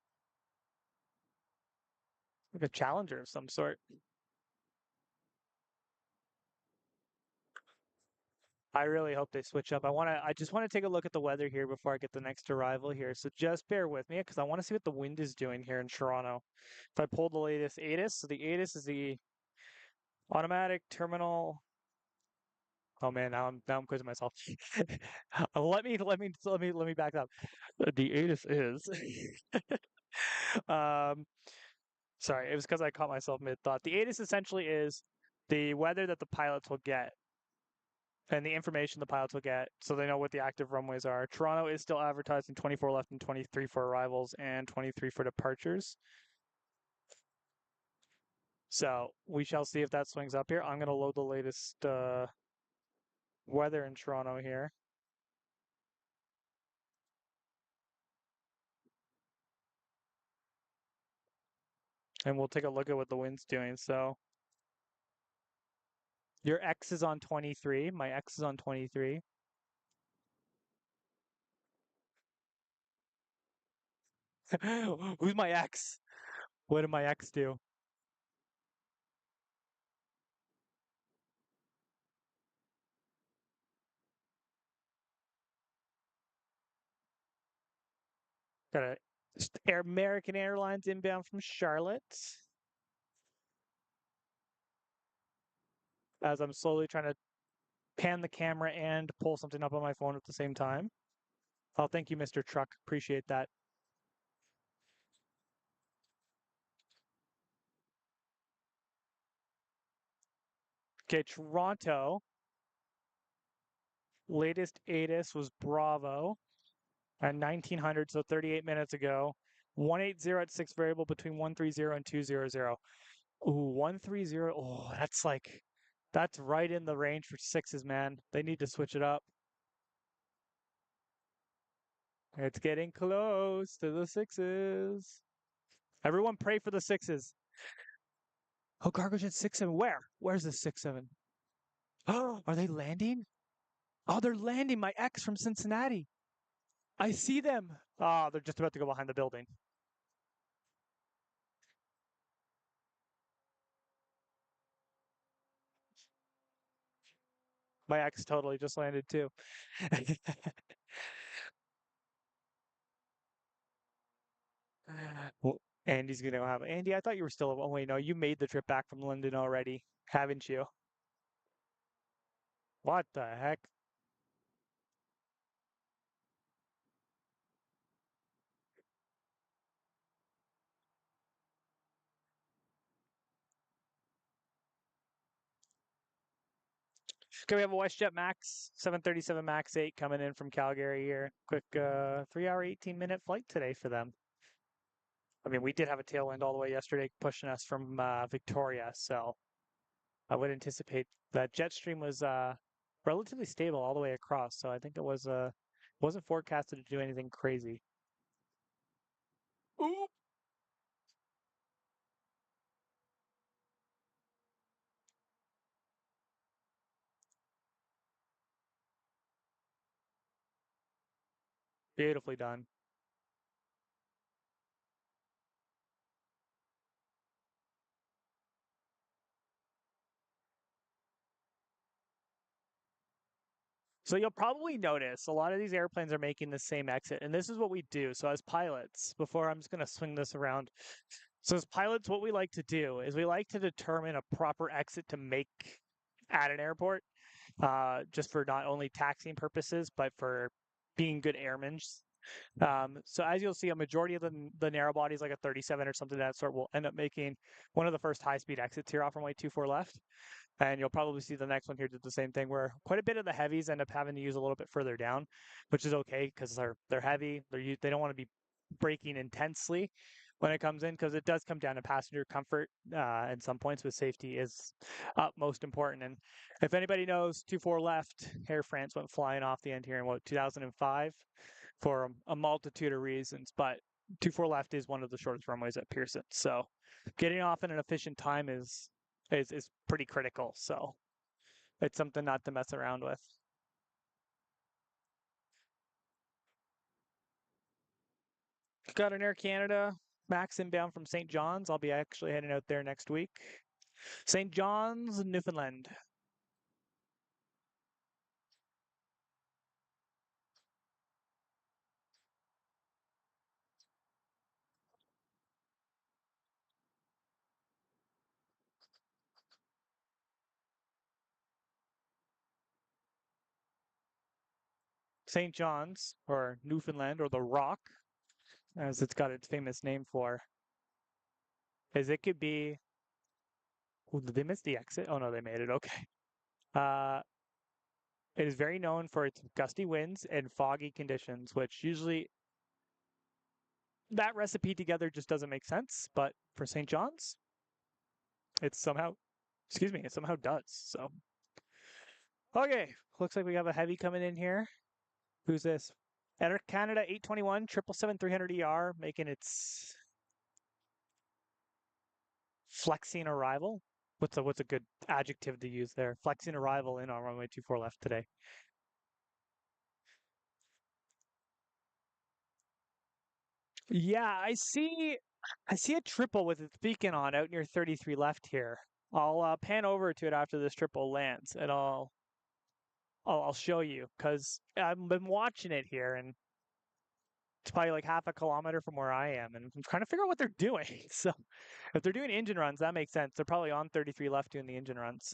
Like a challenger of some sort. I really hope they switch up. I just want to take a look at the weather here before I get the next arrival here. So just bear with me because I want to see what the wind is doing here in Toronto. If I pull the latest ATIS, so the ATIS is the automatic terminal. Oh man, now I'm quizzing myself. Let me back up. The ATIS is um sorry, it was because I caught myself mid thought. The ATIS essentially is the weather that the pilots will get and the information the pilots will get so they know what the active runways are. Toronto is still advertising 24 left and 23 for arrivals and 23 for departures. So we shall see if that swings up here. I'm going to load the latest weather in Toronto here. And we'll take a look at what the wind's doing. So your X is on 23. My X is on 23. Who's my X? What did my X do? Got a American Airlines inbound from Charlotte. As I'm slowly trying to pan the camera and pull something up on my phone at the same time. Oh, thank you, Mr. Truck. Appreciate that. Okay, Toronto. Latest ATIS was Bravo at 1900, so 38 minutes ago. 180 at 6 variable between 130 and 200. Ooh, 130. Oh, that's right in the range for sixes, man. They need to switch it up. It's getting close to the sixes. Everyone pray for the sixes. Oh, cargo jet 6-7. Where? Where's the 6-7? Oh, are they landing? Oh, they're landing. My ex from Cincinnati. I see them. Oh, they're just about to go behind the building. My ex totally just landed too. Well, Andy's gonna have Andy. I thought you were still. Oh wait, no, you made the trip back from London already, haven't you? What the heck? Okay, we have a WestJet Max 737 Max 8 coming in from Calgary here. Quick 3 hour 18-minute flight today for them. I mean, we did have a tailwind all the way yesterday pushing us from Victoria, so I would anticipate that jet stream was relatively stable all the way across. So I think it wasn't forecasted to do anything crazy. Ooh, beautifully done. So you'll probably notice a lot of these airplanes are making the same exit, and this is what we do. So as pilots, before I'm just going to swing this around, So as pilots, what we like to do is we like to determine a proper exit to make at an airport, just for not only taxiing purposes, but for being good airmen. So as you'll see, a majority of the narrow bodies, like a 37 or something of that sort, will end up making one of the first high-speed exits here off runway 24 left. And you'll probably see the next one here did the same thing, where quite a bit of the heavies end up having to use a little bit further down, which is okay because they're heavy. They don't want to be braking intensely when it comes in, because it does come down to passenger comfort at some points, with safety is utmost important. And if anybody knows, 24 left, Air France went flying off the end here in 2005 for a multitude of reasons, but 24 left is one of the shortest runways at Pearson. So getting off in an efficient time is pretty critical. So it's something not to mess around with. Got an Air Canada Max inbound from St. John's. I'll be actually heading out there next week. St. John's, Newfoundland. St. John's, or Newfoundland, or the Rock, as it's got its famous name for, is it could be. Oh, did they miss the exit? Oh no, they made it. Okay. Uh, it is very known for its gusty winds and foggy conditions, which usually that recipe together just doesn't make sense. But for St. John's, it's somehow, excuse me, it somehow does. So, okay, looks like we have a heavy coming in here. Who's this? Air Canada 821 777-300 ER making its flexing arrival. What's a good adjective to use there? Flexing arrival in on runway 24 left today. Yeah, I see a triple with its beacon on out near 33 left here. I'll pan over to it after this triple lands, and I'll show you, because I've been watching it here, and it's probably like half a kilometer from where I am, and I'm trying to figure out what they're doing. So if they're doing engine runs, that makes sense. They're probably on 33 left doing the engine runs.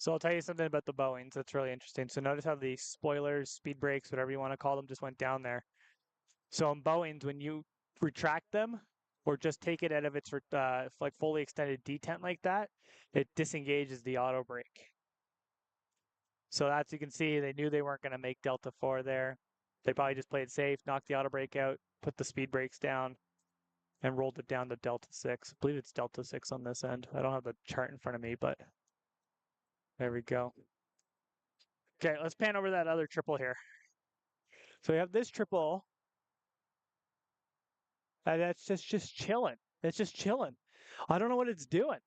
So I'll tell you something about the Boeings that's really interesting. So notice how the spoilers, speed brakes, whatever you want to call them, just went down there. So in Boeings, when you retract them or just take it out of its like fully extended detent like that, it disengages the auto brake. So that's, you can see, they knew they weren't going to make Delta 4 there. They probably just played safe, knocked the auto brake out, put the speed brakes down, and rolled it down to Delta 6. I believe it's Delta 6 on this end. I don't have the chart in front of me, but there we go. Okay, let's pan over that other triple here. So we have this triple, that's just chilling. It's just chilling. I don't know what it's doing.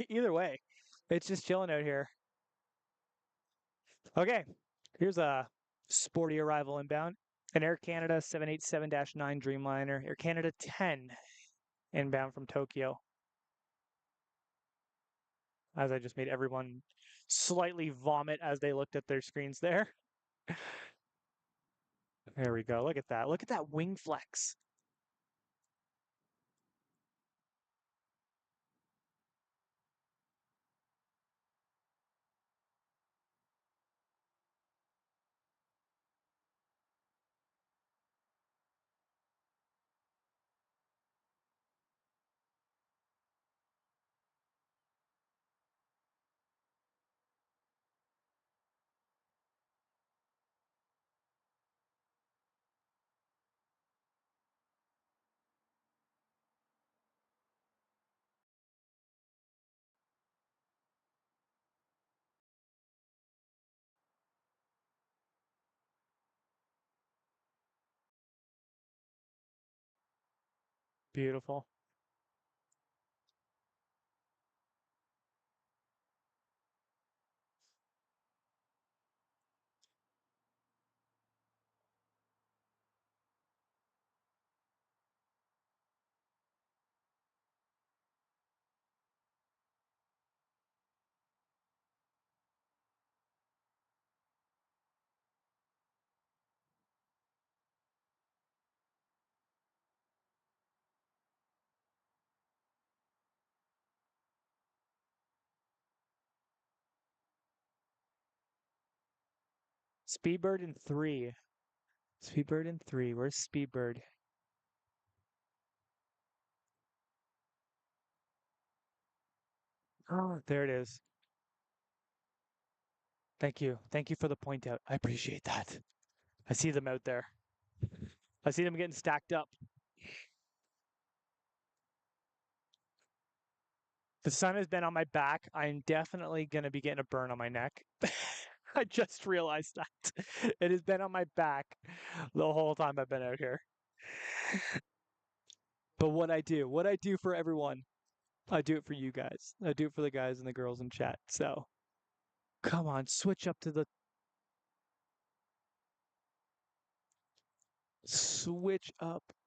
Either way, it's just chilling out here. Okay, here's a sporty arrival inbound. An Air Canada 787-9 Dreamliner, Air Canada 10 inbound from Tokyo. As I just made everyone slightly vomit as they looked at their screens there. There we go. Look at that. Look at that wing flex. Beautiful. Speedbird in three. Speedbird in three. Where's Speedbird? Oh, there it is. Thank you. Thank you for the point out. I appreciate that. I see them out there. I see them getting stacked up. The sun has been on my back. I'm definitely going to be getting a burn on my neck. I just realized that. It has been on my back the whole time I've been out here. But what I do for everyone, I do it for you guys. I do it for the guys and the girls in chat. So come on, switch up.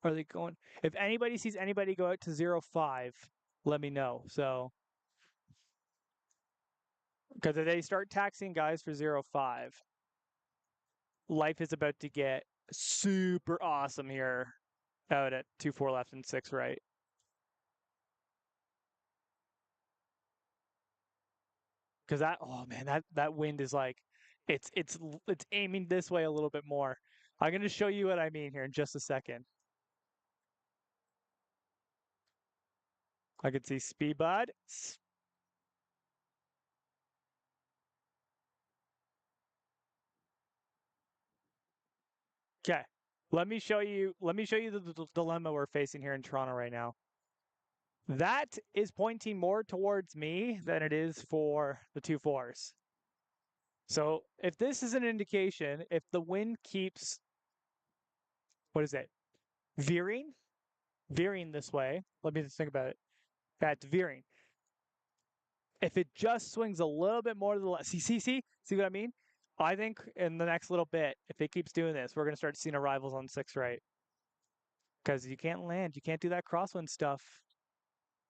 Are they going? If anybody sees anybody go out to 05, let me know. So, because if they start taxing guys for 05, life is about to get super awesome here out at 2-4 left and 6 right. Because oh man, that wind is like, it's aiming this way a little bit more. I'm gonna show you what I mean here in just a second. I can see Speedbud. Okay, let me show you. Let me show you the dilemma we're facing here in Toronto right now. That is pointing more towards me than it is for the 2-4s. So if this is an indication, if the wind keeps, what is it, veering, veering this way. Let me just think about it. That's veering. If it just swings a little bit more to the left, see what I mean? I think in the next little bit, if it keeps doing this, we're going to start seeing arrivals on 6 right. Because you can't land. You can't do that crosswind stuff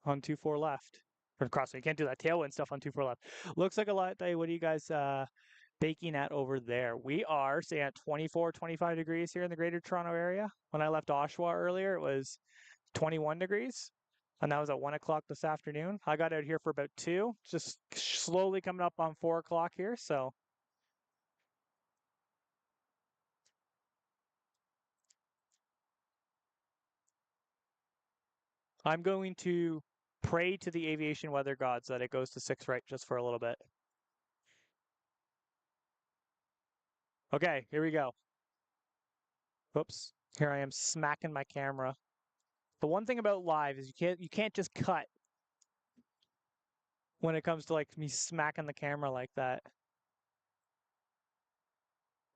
on 2-4 left. Or crosswind. You can't do that tailwind stuff on 2-4 left. Looks like a lot. What are you guys baking at over there? We are, say, at 24, 25 degrees here in the greater Toronto area. When I left Oshawa earlier, it was 21 degrees. And that was at 1 o'clock this afternoon. I got out here for about 2, just slowly coming up on 4 o'clock here. So I'm going to pray to the aviation weather gods that it goes to 6 right just for a little bit. Okay, here we go. Oops. Here I am smacking my camera. The one thing about live is you can't just cut when it comes to like me smacking the camera like that.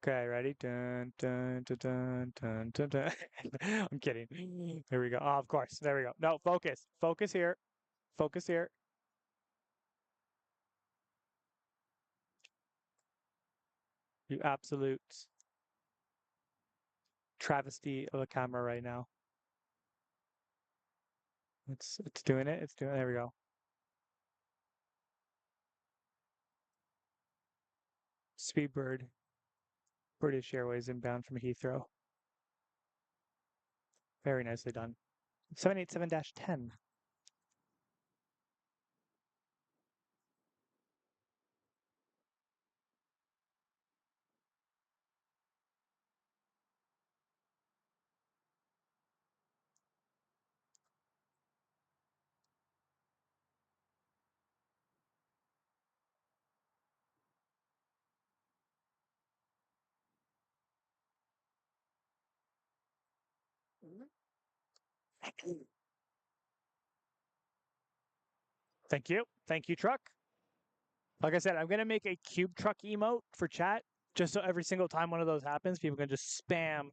Okay, ready? Dun dun dun dun dun dun dun. I'm kidding. Here we go. Oh, of course. There we go. No, focus. Focus here. Focus here. You absolute travesty of a camera right now. It's doing it. It's doing it. There we go. Speedbird, British Airways inbound from Heathrow. Very nicely done. 787-10. Thank you. Thank you, truck. Like I said, I'm gonna make a cube truck emote for chat, just so every single time one of those happens, people can just spam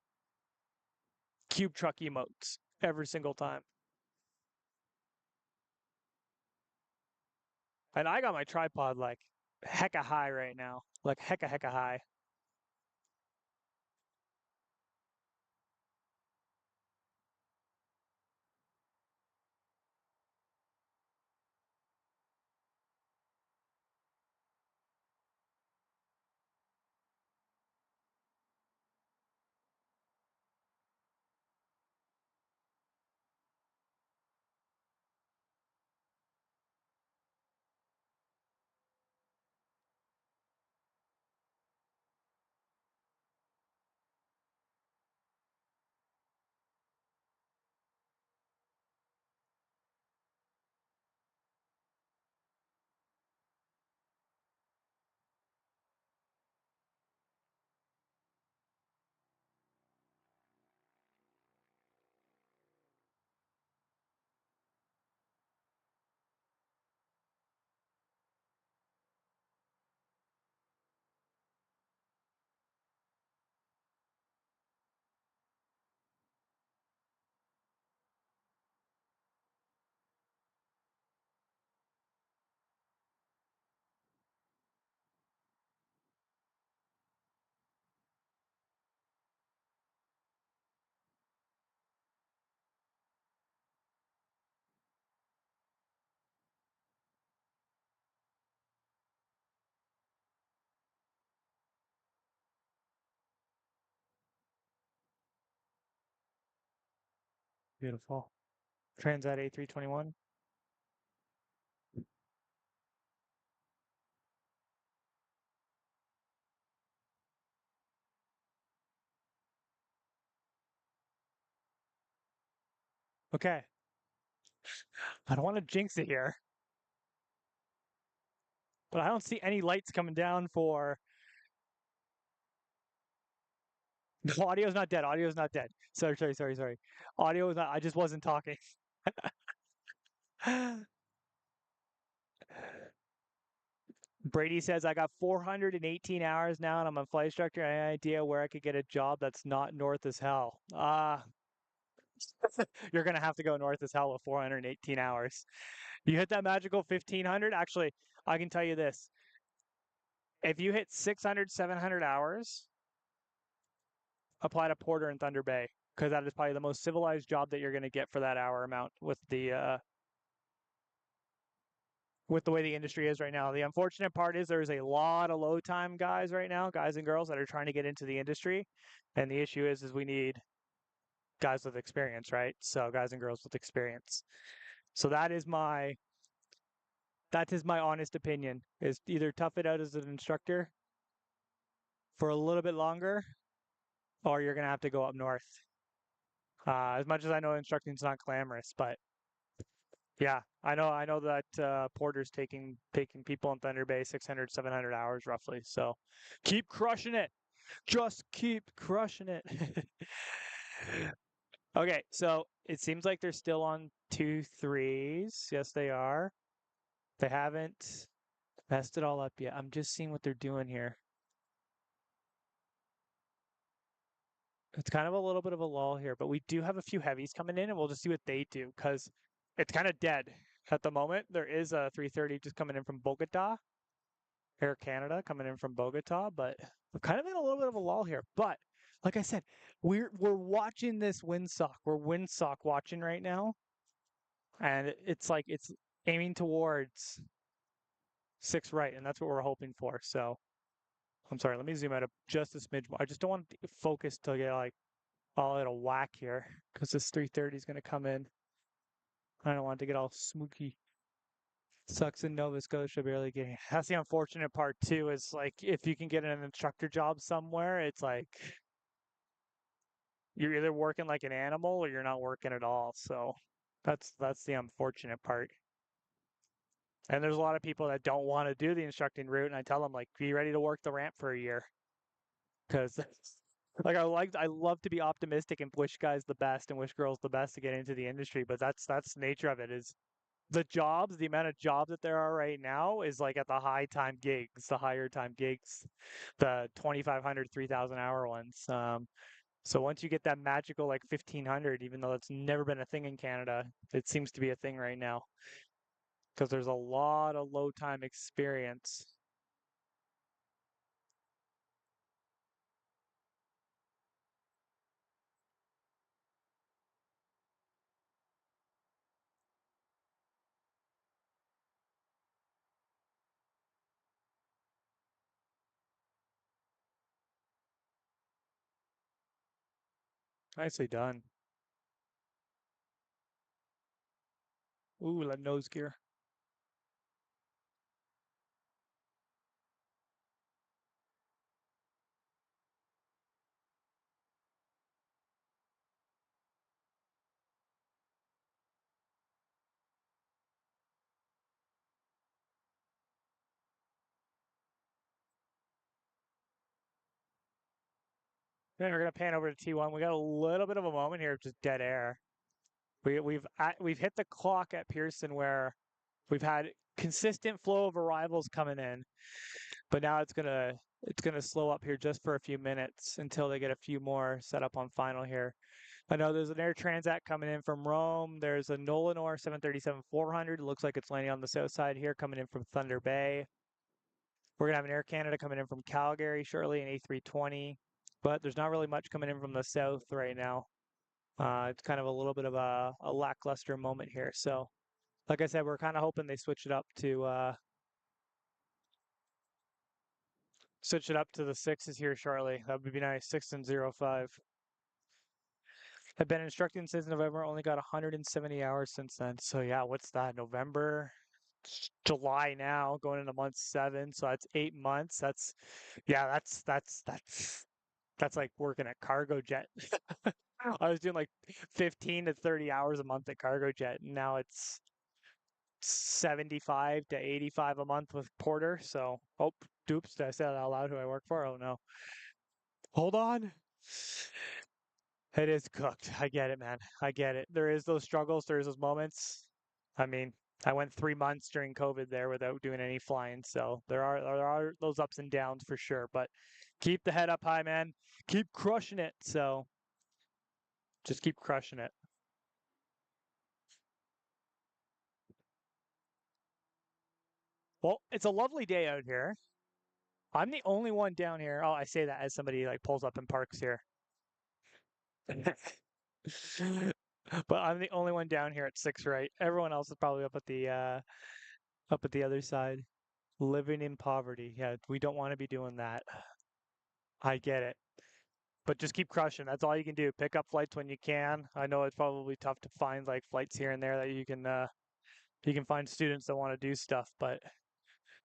cube truck emotes every single time. And I got my tripod like hecka high right now, like hecka high. Beautiful. Transat A321. Okay. I don't want to jinx it here, but I don't see any lights coming down for. No, audio's not dead. Audio's not dead. Sorry. Audio is not. I just wasn't talking. Brady says I got 418 hours now, and I'm a flight instructor. Any idea where I could get a job that's not north as hell? You're gonna have to go north as hell with 418 hours. You hit that magical 1500. Actually, I can tell you this: if you hit 600, 700 hours, apply to Porter in Thunder Bay because that is probably the most civilized job that you're going to get for that hour amount with the way the industry is right now. The unfortunate part is there's a lot of low time guys right now, guys and girls that are trying to get into the industry, and the issue is we need guys with experience, right? So guys and girls with experience. So that is my honest opinion is either tough it out as an instructor for a little bit longer or you're going to have to go up north. As much as I know instructing is not glamorous, but yeah, I know that Porter's taking people in Thunder Bay 600, 700 hours roughly. So keep crushing it. Just keep crushing it. Okay, so it seems like they're still on 2 3s. Yes, they are. They haven't messed it all up yet. I'm just seeing what they're doing here. It's kind of a little bit of a lull here, but we do have a few heavies coming in, and we'll just see what they do because it's kind of dead at the moment. There is a 330 just coming in from Bogota, Air Canada coming in from Bogota, but we're kind of in a little bit of a lull here. But like I said, we're watching this windsock. We're windsock watching right now, and it's like it's aiming towards six right, and that's what we're hoping for. So I'm sorry, let me zoom out just a smidge more. I just don't want to focus to get like all out of whack here because this 330 is going to come in. I don't want it to get all smooky. Sucks in Nova Scotia barely getting. That's the unfortunate part too. Is like if you can get an instructor job somewhere, it's like you're either working like an animal or you're not working at all. So that's the unfortunate part. And there's a lot of people that don't want to do the instructing route, and I tell them like, be ready to work the ramp for a year because like I love to be optimistic and wish guys the best and wish girls the best to get into the industry, but that's the nature of it is the amount of jobs that there are right now is like at the high time gigs, the higher time gigs, the 2,500, 3,000 hour ones. So once you get that magical like 1,500, even though it's never been a thing in Canada, it seems to be a thing right now. because there's a lot of low time experience. Nicely done. Ooh, that nose gear. Then we're gonna pan over to T1. We got a little bit of a moment here of just dead air. We've hit the clock at Pearson where we've had consistent flow of arrivals coming in, but now it's gonna slow up here just for a few minutes until they get a few more set up on final here. I know there's an Air Transat coming in from Rome. There's a Nolanor 737-400. It looks like it's landing on the south side here, coming in from Thunder Bay. We're gonna have an Air Canada coming in from Calgary shortly, an A320, but there's not really much coming in from the south right now. It's kind of a little bit of a lackluster moment here. So, like I said, we're kind of hoping they switch it up to the sixes here shortly. That would be nice. 6 and 05. I've been instructing since November. Only got 170 hours since then. So yeah, what's that? November, July now, going into month 7. So that's 8 months. Yeah, that's like working at Cargo Jet. I was doing like 15 to 30 hours a month at Cargo Jet, and now it's 75 to 85 a month with Porter. So, oh, doops, did I say that out loud who I work for? Oh no. Hold on. It is cooked. I get it, man. I get it. There is those struggles, there is those moments. I mean, I went 3 months during COVID there without doing any flying, so there are those ups and downs for sure. But keep the head up high, man. Keep crushing it. So just keep crushing it. Well, it's a lovely day out here. I'm the only one down here. Oh, I say that as somebody like pulls up and parks here. But I'm the only one down here at 6 right. Everyone else is probably up at the other side. Living in poverty. Yeah, we don't want to be doing that. I get it. But just keep crushing. That's all you can do. Pick up flights when you can. I know it's probably tough to find like flights here and there that you can find students that want to do stuff, but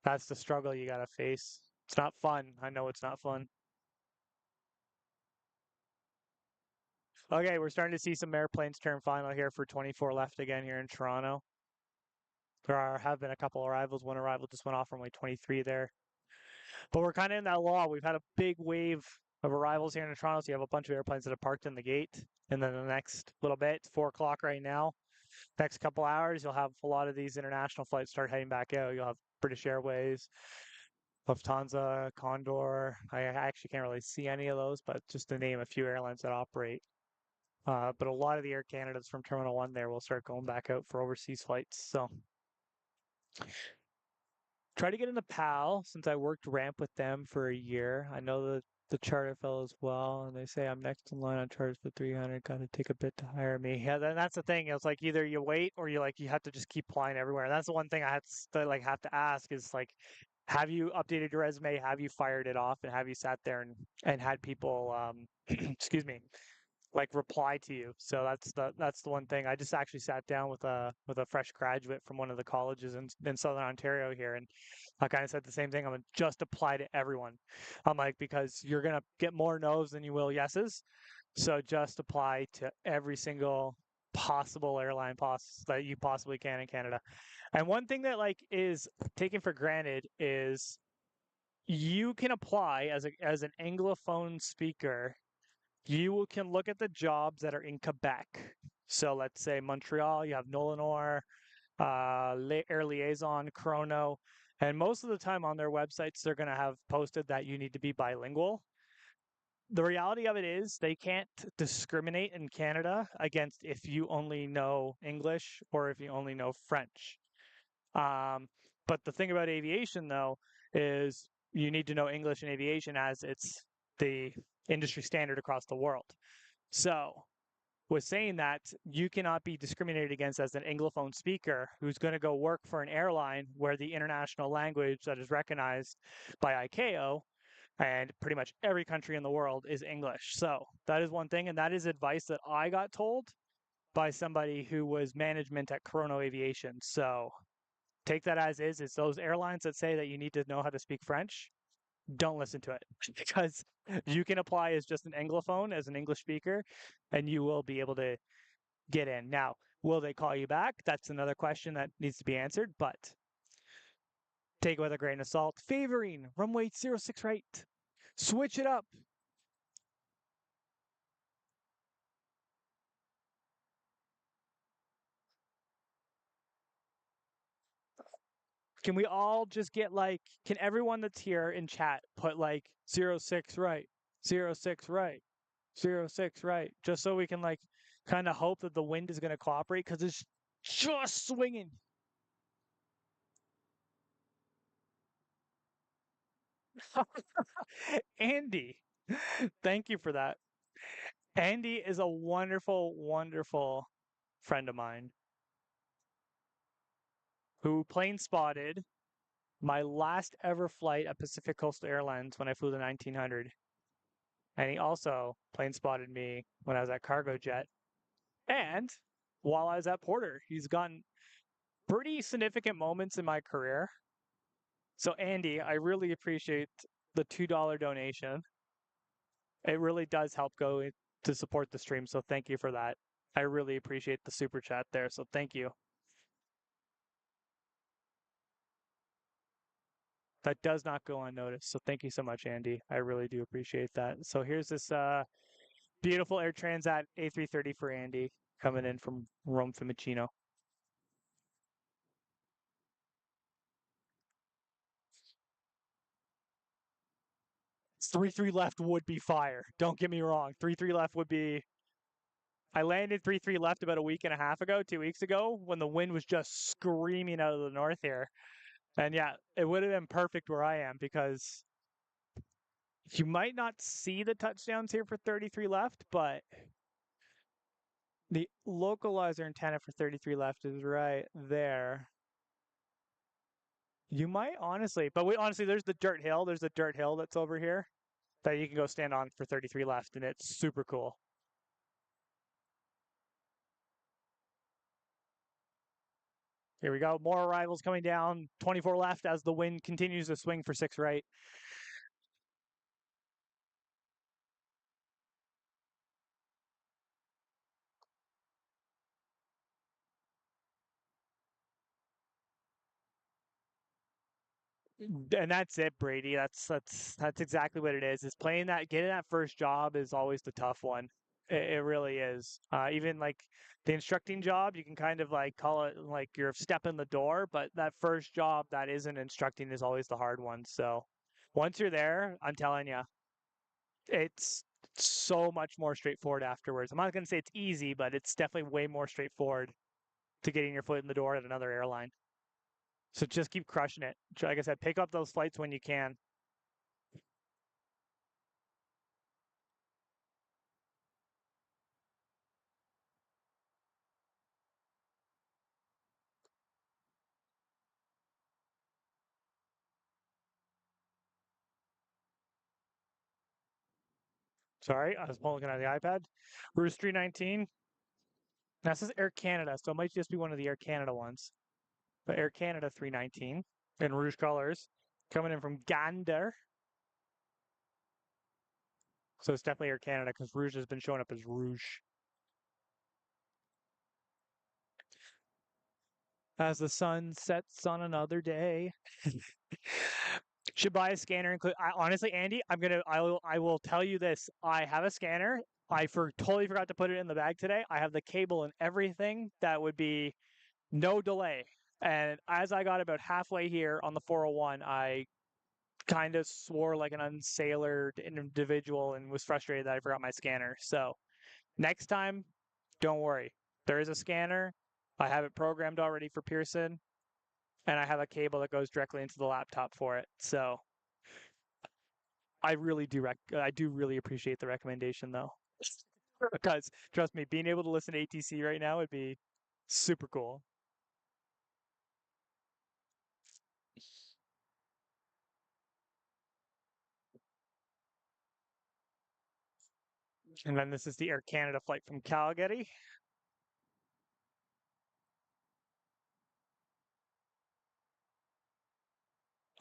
that's the struggle you gotta face. It's not fun. I know it's not fun. Okay, we're starting to see some airplanes turn final here for 24 left again here in Toronto. Have been a couple arrivals. One arrival just went off from like 23 there. But we're kind of in that lull. We've had a big wave of arrivals here in Toronto. So you have a bunch of airplanes that have parked in the gate. And then the next little bit, it's 4 o'clock right now. Next couple hours, you'll have a lot of these international flights start heading back out. You'll have British Airways, Lufthansa, Condor. I actually can't really see any of those, but just to name a few airlines that operate. But a lot of the Air Canadas from Terminal 1 there will start going back out for overseas flights. So try to get into PAL since I worked ramp with them for a year. I know the charter fell as well, and they say I'm next in line on charters for 300. Got to take a bit to hire me. Yeah, that's the thing. It's like either you wait or you have to just keep applying everywhere. And that's the one thing I have to ask is like, have you updated your resume? Have you fired it off? And have you sat there and had people excuse me, like reply to you. So that's the one thing. I just actually sat down with a fresh graduate from one of the colleges in Southern Ontario here, and I kind of said the same thing. I'm gonna just apply to everyone. I'm like, because you're gonna get more no's than you will yeses. So just apply to every single possible airline that you possibly can in Canada. And one thing that like is taken for granted is you can apply as an anglophone speaker, you can look at the jobs that are in Quebec. So let's say Montreal, you have Nolanor, Air Liaison, Chrono, and most of the time on their websites, they're going to have posted that you need to be bilingual. The reality of it is they can't discriminate in Canada against if you only know English or if you only know French. Um, but the thing about aviation, though, is you need to know English in aviation as it's the industry standard across the world. So, with saying that, you cannot be discriminated against as an Anglophone speaker who's going to go work for an airline where the international language that is recognized by ICAO and pretty much every country in the world is English. So, that is one thing. And that is advice that I got told by somebody who was management at Corona Aviation. So, take that as is. It's those airlines that say that you need to know how to speak French. Don't listen to it because you can apply as just an Anglophone, as an English speaker, and you will be able to get in. Now, will they call you back? That's another question that needs to be answered, but take it with a grain of salt. Favoring runway 06 right. Switch it up. Can we all just get like, can everyone that's here in chat put like 06 right, 06 right, 06 right, just so we can like kind of hope that the wind is going to cooperate because it's just swinging. Andy, thank you for that. Andy is a wonderful, wonderful friend of mine who plane spotted my last ever flight at Pacific Coastal Airlines when I flew the 1900. And he also plane spotted me when I was at Cargo Jet. And while I was at Porter, he's gotten pretty significant moments in my career. So, Andy, I really appreciate the $2 donation. It really does help go to support the stream. So, thank you for that. I really appreciate the super chat there. So, thank you. That does not go unnoticed. So, thank you so much, Andy. I really do appreciate that. So, here's this beautiful Air Transat A330 for Andy coming in from Rome Fiumicino. 3-3 left would be fire. Don't get me wrong. 3-3 left would be. I landed 3-3 left about a week and a half ago, 2 weeks ago, when the wind was just screaming out of the north here. And yeah, it would have been perfect where I am because you might not see the touchdowns here for 33 left, but the localizer antenna for 33 left is right there. You might honestly, but honestly, there's the dirt hill. There's a dirt hill that's over here that you can go stand on for 33 left, and it's super cool. Here we go. More arrivals coming down. 24 left as the wind continues to swing for 6 right. And that's it, Brady. That's exactly what it is. Is playing that, getting that first job is always the tough one. It really is. Even like the instructing job, you can kind of like call it like your step in the door, but that first job that isn't instructing is always the hard one. So once you're there, I'm telling you, it's so much more straightforward afterwards. I'm not going to say it's easy, but it's definitely way more straightforward to getting your foot in the door at another airline. So just keep crushing it. Like I said, pick up those flights when you can. Sorry, I was looking at the iPad. Roost 319. Now, this is Air Canada, so it might just be one of the Air Canada ones. But Air Canada 319 in Rouge colors coming in from Gander. So it's definitely Air Canada because Rouge has been showing up as Rouge. As the sun sets on another day. Should buy a scanner. Honestly, Andy, I will tell you this. I have a scanner. Totally forgot to put it in the bag today. I have the cable and everything. That would be no delay. And as I got about halfway here on the 401, I kind of swore like an unsailed individual and was frustrated that I forgot my scanner. So next time, don't worry. There is a scanner. I have it programmed already for Pearson. and I have a cable that goes directly into the laptop for it. So I do really appreciate the recommendation though. Because trust me, being able to listen to ATC right now would be super cool. And then this is the Air Canada flight from Calgary.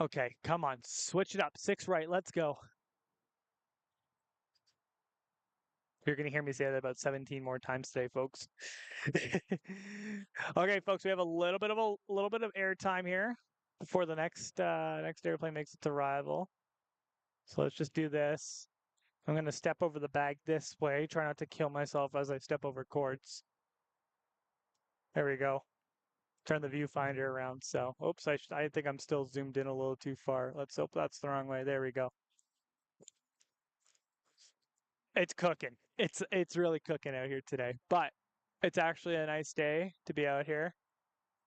Okay, come on, switch it up. 6 right, let's go. You're gonna hear me say that about 17 more times today, folks. Okay, folks, we have a little bit of airtime here before the next airplane makes its arrival. So let's just do this. I'm gonna step over the bag this way. Try not to kill myself as I step over cords. There we go. Turn the viewfinder around. So, oops, I think I'm still zoomed in a little too far. Let's hope that's the wrong way. There we go. It's cooking. It's really cooking out here today. But it's actually a nice day to be out here.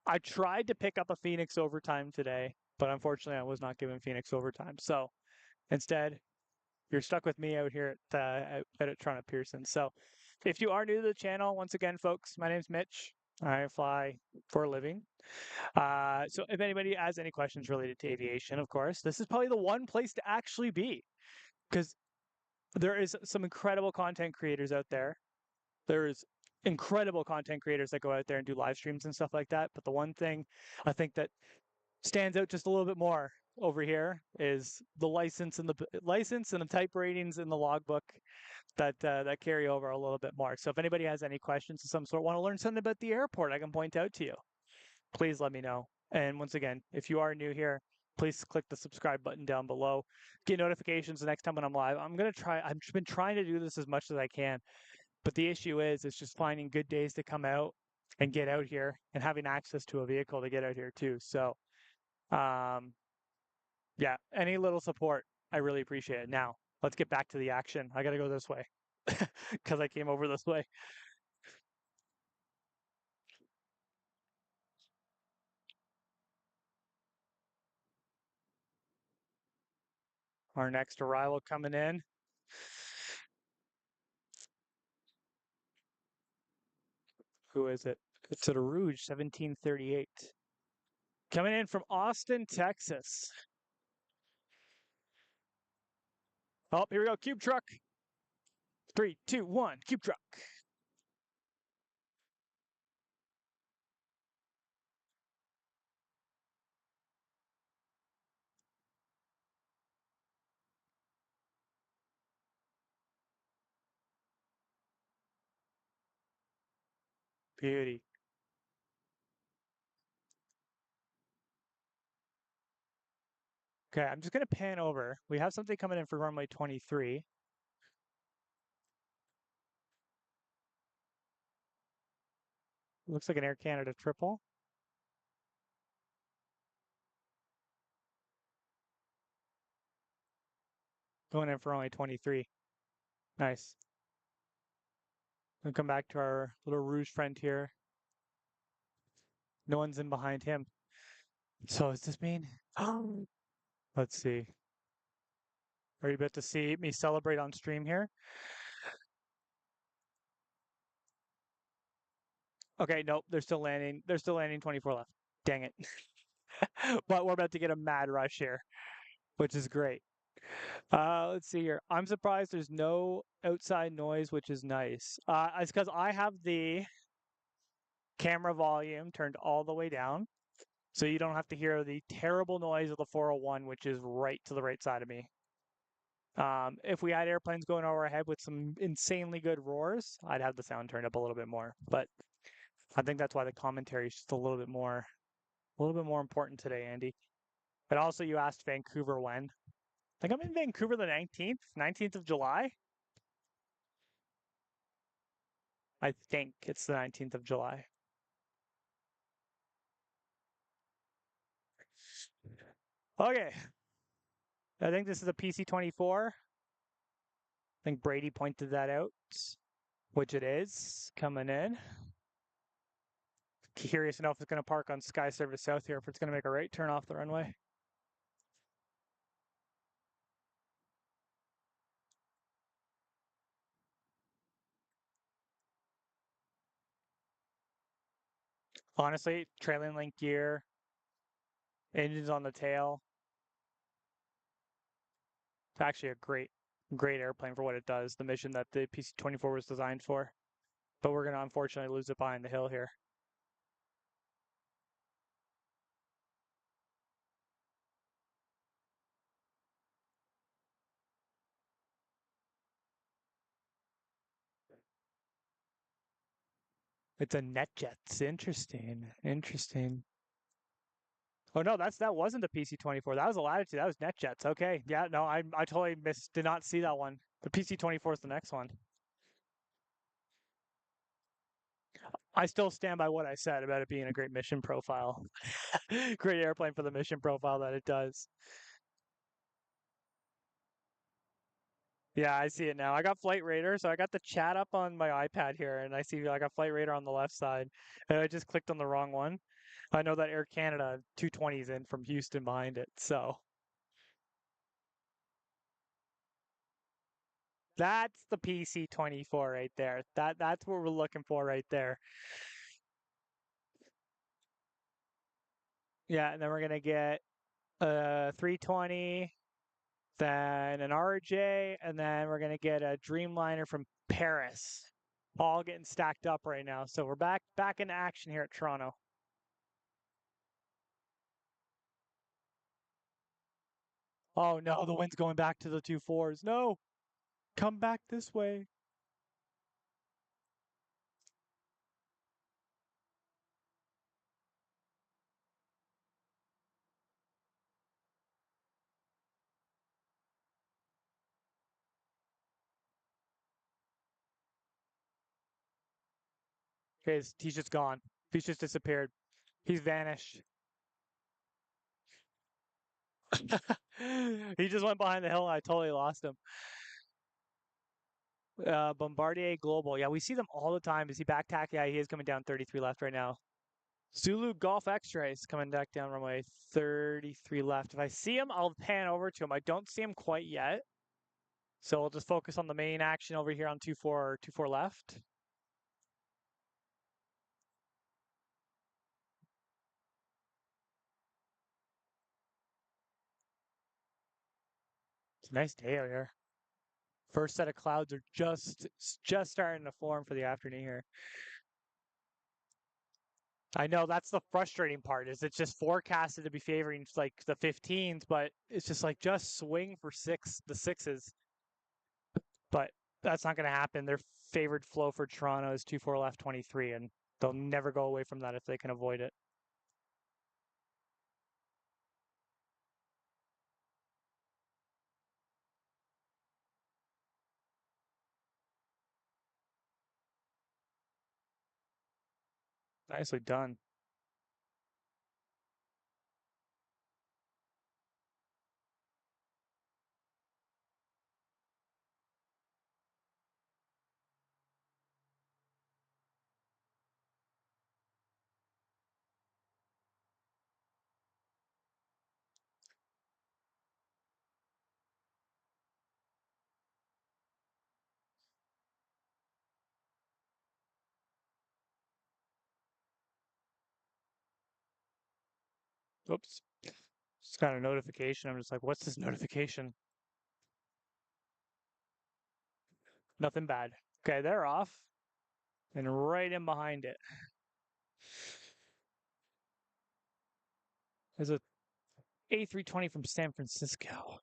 I tried to pick up a Phoenix overtime today, but unfortunately I was not given Phoenix overtime. So instead, you're stuck with me out here at Toronto Pearson. So if you are new to the channel, once again, folks, my name's Mitch. I fly for a living. So if anybody has any questions related to aviation, of course, this is probably the one place to actually be because there is some incredible content creators out there. There's incredible content creators that go out there and do live streams and stuff like that. But the one thing I think that stands out just a little bit more over here is the license and the type ratings in the logbook that carry over a little bit more. So if anybody has any questions of some sort, want to learn something about the airport, I can point out to you. Please let me know. And once again, if you are new here, please click the subscribe button down below. Get notifications the next time when I'm live. I've been trying to do this as much as I can, but the issue is it's just finding good days to come out and get out here and having access to a vehicle to get out here too. So, um, yeah, any little support, I really appreciate it. Now, let's get back to the action. I got to go this way because I came over this way. Our next arrival coming in. Who is it? It's at a Rouge 1738. Coming in from Austin, Texas. Oh, here we go. Cube truck. 3, 2, 1. Cube truck. Beauty. Okay, I'm just going to pan over. We have something coming in for runway 23. Looks like an Air Canada triple. Going in for runway 23. Nice. We'll come back to our little Rouge friend here. No one's in behind him. So does this mean? Let's see. Are you about to see me celebrate on stream here? Okay, nope. They're still landing. They're still landing 24 left. Dang it. But we're about to get a mad rush here, which is great. Let's see here. I'm surprised there's no outside noise, which is nice. It's because I have the camera volume turned all the way down, so you don't have to hear the terrible noise of the 401, which is right to the right side of me. If we had airplanes going over our head with some insanely good roars, I'd have the sound turned up a little bit more. But I think that's why the commentary is just a little bit more important today, Andy. But also, you asked Vancouver when. I think I'm in Vancouver the 19th of July. I think it's the 19th of July. Okay. I think this is a PC-24. I think Brady pointed that out, which it is coming in. curious to know if it's going to park on Sky Service South here, if it's going to make a right turn off the runway. Honestly, trailing link gear, engines on the tail. It's actually a great airplane for what it does, the mission that the PC-24 was designed for. But we're going to unfortunately lose it behind the hill here. It's a NetJets. Interesting. Oh no, that wasn't the PC-24. That was a Latitude. That was NetJets. Okay, yeah, no, I totally did not see that one. The PC-24 is the next one. I still stand by what I said about it being a great mission profile. Great airplane for the mission profile that it does. Yeah, I see it now. I got Flight Radar, so I got the chat up on my iPad here, and I see I got Flight Radar on the left side, and I just clicked on the wrong one. I know that Air Canada 220 is in from Houston behind it, so that's the PC-24 right there. That's what we're looking for right there. Yeah, and then we're gonna get a 320, then an RJ, and then we're gonna get a Dreamliner from Paris. All getting stacked up right now. So we're back in action here at Toronto. Oh no, the wind's going back to the 2-4s. No, come back this way. Okay, he's just gone. He's just disappeared. He's vanished. He just went behind the hill and I totally lost him. Bombardier Global. Yeah, we see them all the time. Is he back tack? Yeah, he is coming down 33 left right now. Zulu Golf X-ray is coming back down runway 33 left. If I see him, I'll pan over to him. I don't see him quite yet. So we'll just focus on the main action over here on 2-4 left. It's a nice day out here. First set of clouds are just starting to form for the afternoon here. I know that's the frustrating part is it's just forecasted to be favoring like the 15s, but it's just like just swing for the sixes. But that's not going to happen. Their favored flow for Toronto is 2-4 left 23, and they'll never go away from that if they can avoid it. Nicely done. Oops. Just got a notification. I'm just like, what's this notification? Nothing bad. Okay, they're off. And right in behind it. There's a A320 from San Francisco.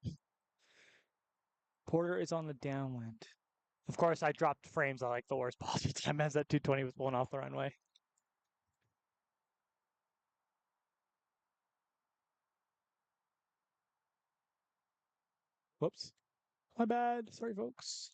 Porter is on the downwind. Of course, I dropped frames at like the worst possible time as that 220 was pulling off the runway. Whoops. My bad. Sorry, folks.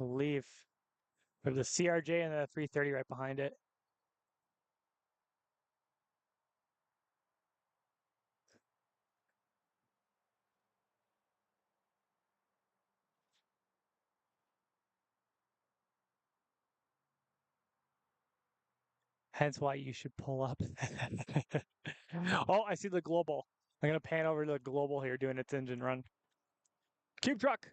believe. We have the CRJ and the 330 right behind it. Hence why you should pull up. Oh, I see the global. I'm gonna pan over to the global here doing its engine run. Cube truck.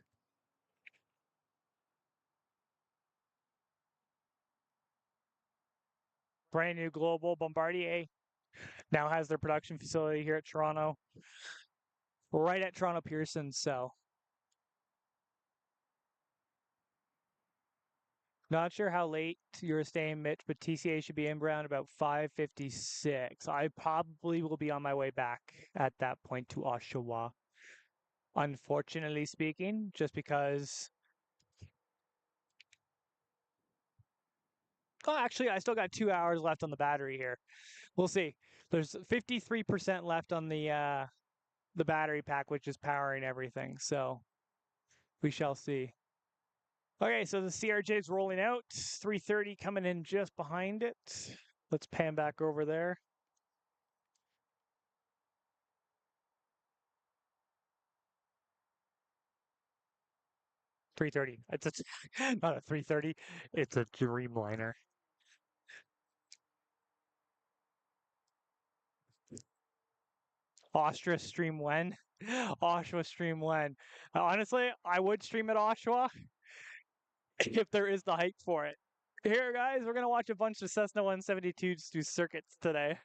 Brand new global Bombardier now has their production facility here at Toronto, right at Toronto Pearson. So not sure how late you're staying, Mitch, but TCA should be in around about 5:56. I probably will be on my way back at that point to Oshawa. Unfortunately speaking, just because. Oh, actually, I still got 2 hours left on the battery here. We'll see. There's 53% left on the battery pack, which is powering everything. So we shall see. Okay, so the CRJ is rolling out. 330 coming in just behind it. Let's pan back over there. $330. It's not a 330. It's a Dreamliner. Oshawa stream when? Oshawa stream when? Honestly, I would stream at Oshawa if there is the hype for it. Here, guys, we're gonna watch a bunch of Cessna 172s do circuits today.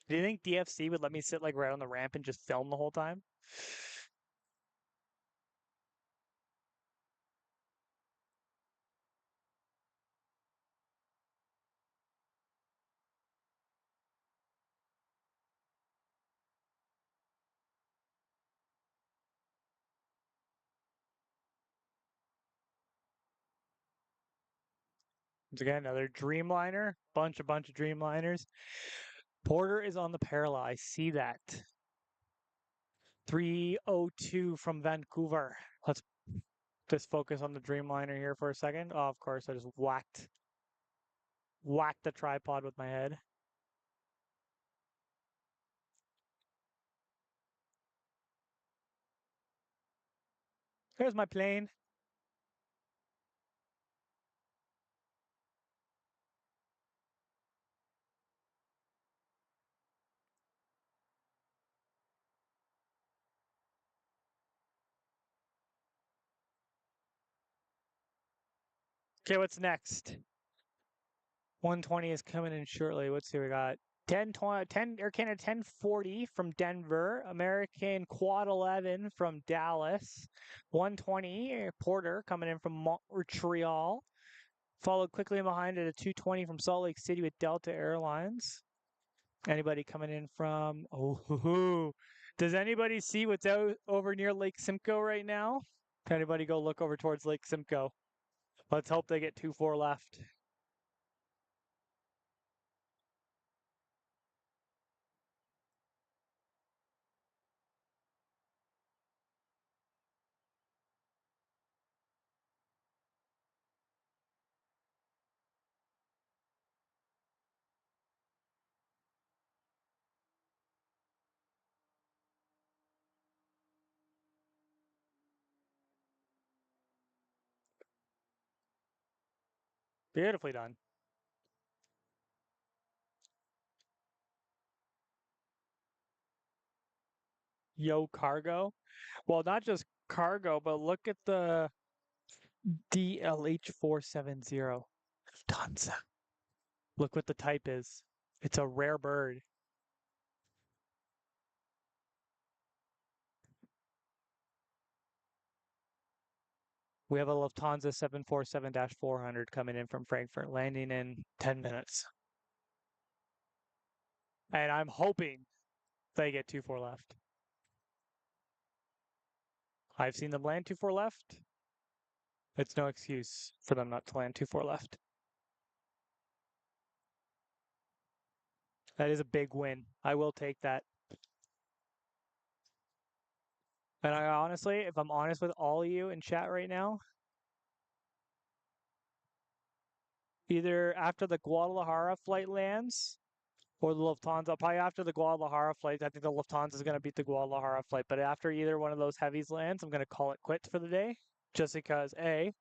Do you think DFC would let me sit like right on the ramp and just film the whole time? Once again, another Dreamliner. Bunch of Dreamliners. Porter is on the parallel. I see that. 302 from Vancouver. Let's just focus on the Dreamliner here for a second. Oh, of course, I just whacked the tripod with my head. There's my plane. Okay, what's next? 120 is coming in shortly. Let's see, we got 1020, 10 Air Canada 1040 from Denver, American Quad 11 from Dallas, 120 Porter coming in from Montreal, followed quickly behind at a 220 from Salt Lake City with Delta Airlines. Anybody coming in from? Oh, does anybody see what's out over near Lake Simcoe right now? Anybody go look over towards Lake Simcoe? Let's hope they get 2-4 left. Beautifully done. Yo, cargo. Well, not just cargo, but look at the DLH-470. Tons. Look what the type is. It's a rare bird. We have a Lufthansa 747-400 coming in from Frankfurt, landing in 10 minutes. And I'm hoping they get 2-4 left. I've seen them land 2-4 left. It's no excuse for them not to land 2-4 left. That is a big win. I will take that. And I honestly, if I'm honest with all of you in chat right now, either after the Guadalajara flight lands or the Lufthansa, probably after the Guadalajara flight, I think the Lufthansa is going to beat the Guadalajara flight. But after either one of those heavies lands, I'm going to call it quits for the day, just because A,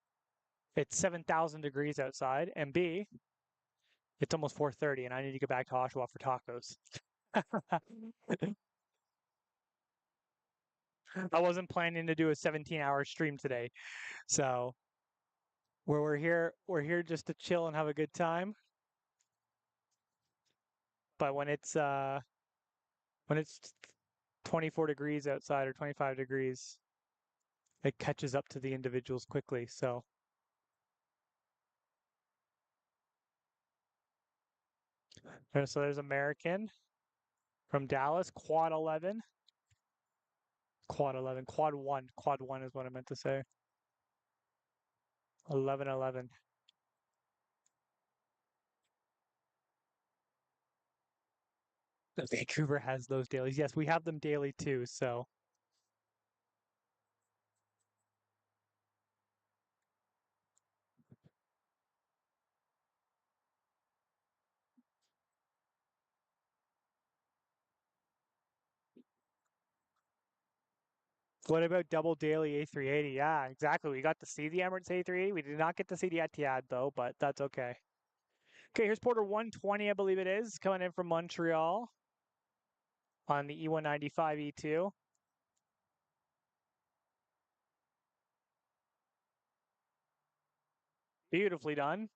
it's 7,000 degrees outside, and B, it's almost 4:30, and I need to get back to Oshawa for tacos. I wasn't planning to do a 17-hour stream today, so we're here just to chill and have a good time. But when it's 24 degrees outside or 25 degrees, it catches up to the individuals quickly. So, so there's American from Dallas, quad 1 is what I meant to say. 11-11. Vancouver has those dailies. Yes, we have them daily too. So, what about double daily A380? Yeah, exactly. We got to see the Emirates A380. We did not get to see the Etihad though, but that's okay. Okay, here's Porter 120, I believe it is, coming in from Montreal on the E195 E2. Beautifully done.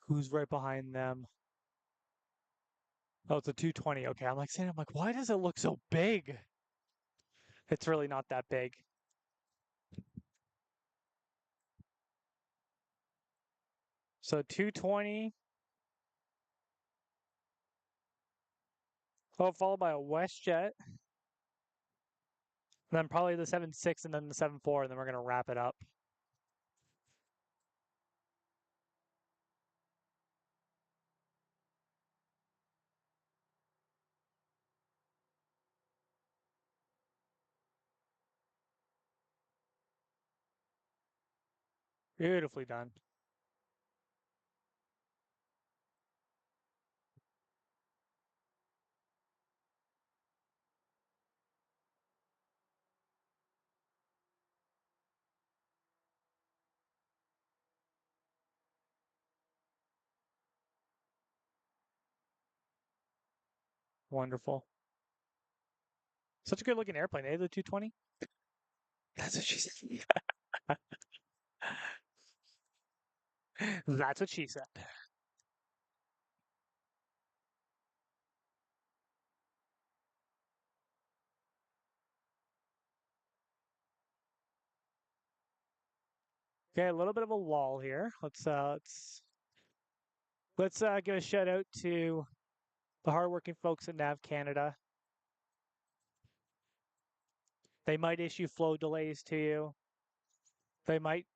Who's right behind them? Oh, it's a 220. Okay, I'm like, why does it look so big? It's really not that big. So 220. Oh, followed by a WestJet. And then probably the 7.6 and then the 7.4, and then we're gonna wrap it up. Beautifully done. Wonderful. Such a good looking airplane, eh? The 220. That's what she said. That's what she said. Okay, a little bit of a lull here. Let's give a shout out to the hardworking folks at Nav Canada. They might issue flow delays to you. They might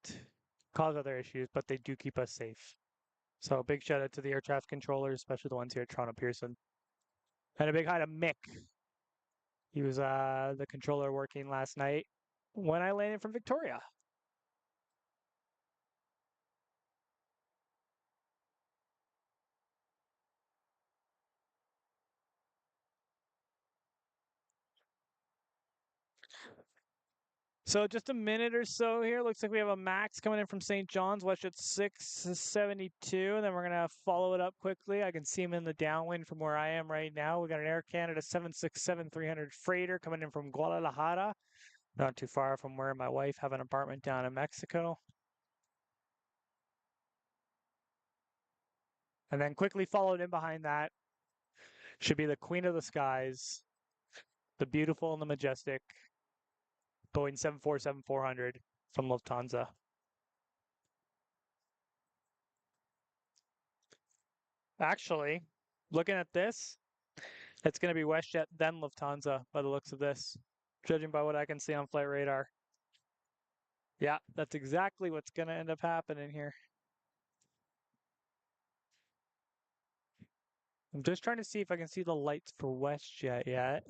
cause other issues, but they do keep us safe. So big shout out to the air traffic controllers, especially the ones here at Toronto Pearson. And a big hi to Mick. He was the controller working last night when I landed from Victoria. So just a minute or so here. Looks like we have a Max coming in from St. John's, West at 672. And then we're going to follow it up quickly. I can see him in the downwind from where I am right now. We got an Air Canada 767-300 freighter coming in from Guadalajara, not too far from where my wife have an apartment down in Mexico. And then quickly followed in behind that Should be the Queen of the Skies, the beautiful and the majestic Boeing 747-400 from Lufthansa. Actually, looking at this, it's going to be WestJet then Lufthansa by the looks of this, judging by what I can see on flight radar. Yeah, that's exactly what's going to end up happening here. I'm just trying to see if I can see the lights for WestJet yet.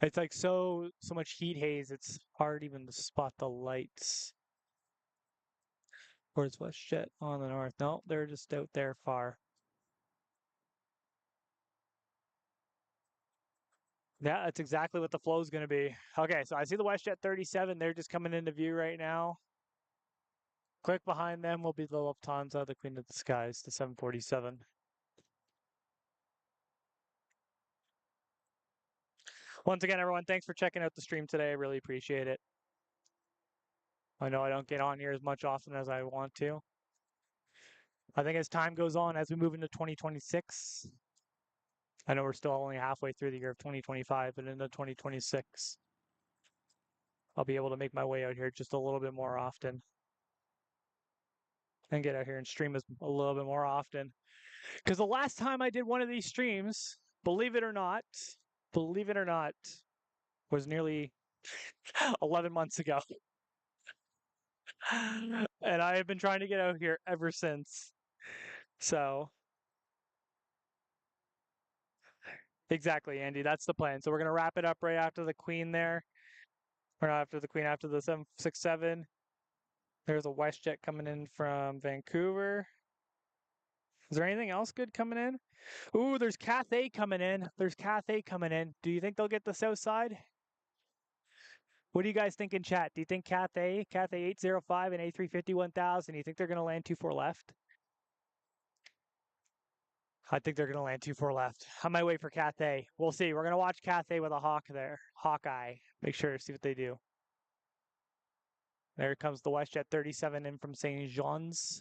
It's like so much heat haze, it's hard even to spot the lights. Where's WestJet on the north? No, they're just out there far. Yeah, that's exactly what the flow is going to be. Okay, so I see the WestJet 37. They're just coming into view right now. Quick behind them will be the Lufthansa, the Queen of the Skies, the 747. Once again, everyone, thanks for checking out the stream today. I really appreciate it. I know I don't get on here as much often as I want to. I think as time goes on, as we move into 2026, I know we're still only halfway through the year of 2025, but into 2026, I'll be able to make my way out here just a little bit more often and get out here and stream a little bit more often. Because the last time I did one of these streams, believe it or not, was nearly 11 months ago. And I have been trying to get out here ever since. So, exactly, Andy. That's the plan. So, we're going to wrap it up right after the Queen there. Or not after the Queen, after the 767. There's a WestJet coming in from Vancouver. Is there anything else good coming in? Ooh, there's Cathay coming in. There's Cathay coming in. Do you think they'll get the south side? What do you guys think in chat? Do you think Cathay 805 and A350 1000, you think they're going to land 2-4 left? I think they're going to land 2-4 left. I might wait for Cathay. We'll see. We're going to watch Cathay with a hawk there. Hawkeye. Make sure to see what they do. There comes the WestJet 37 in from St. John's.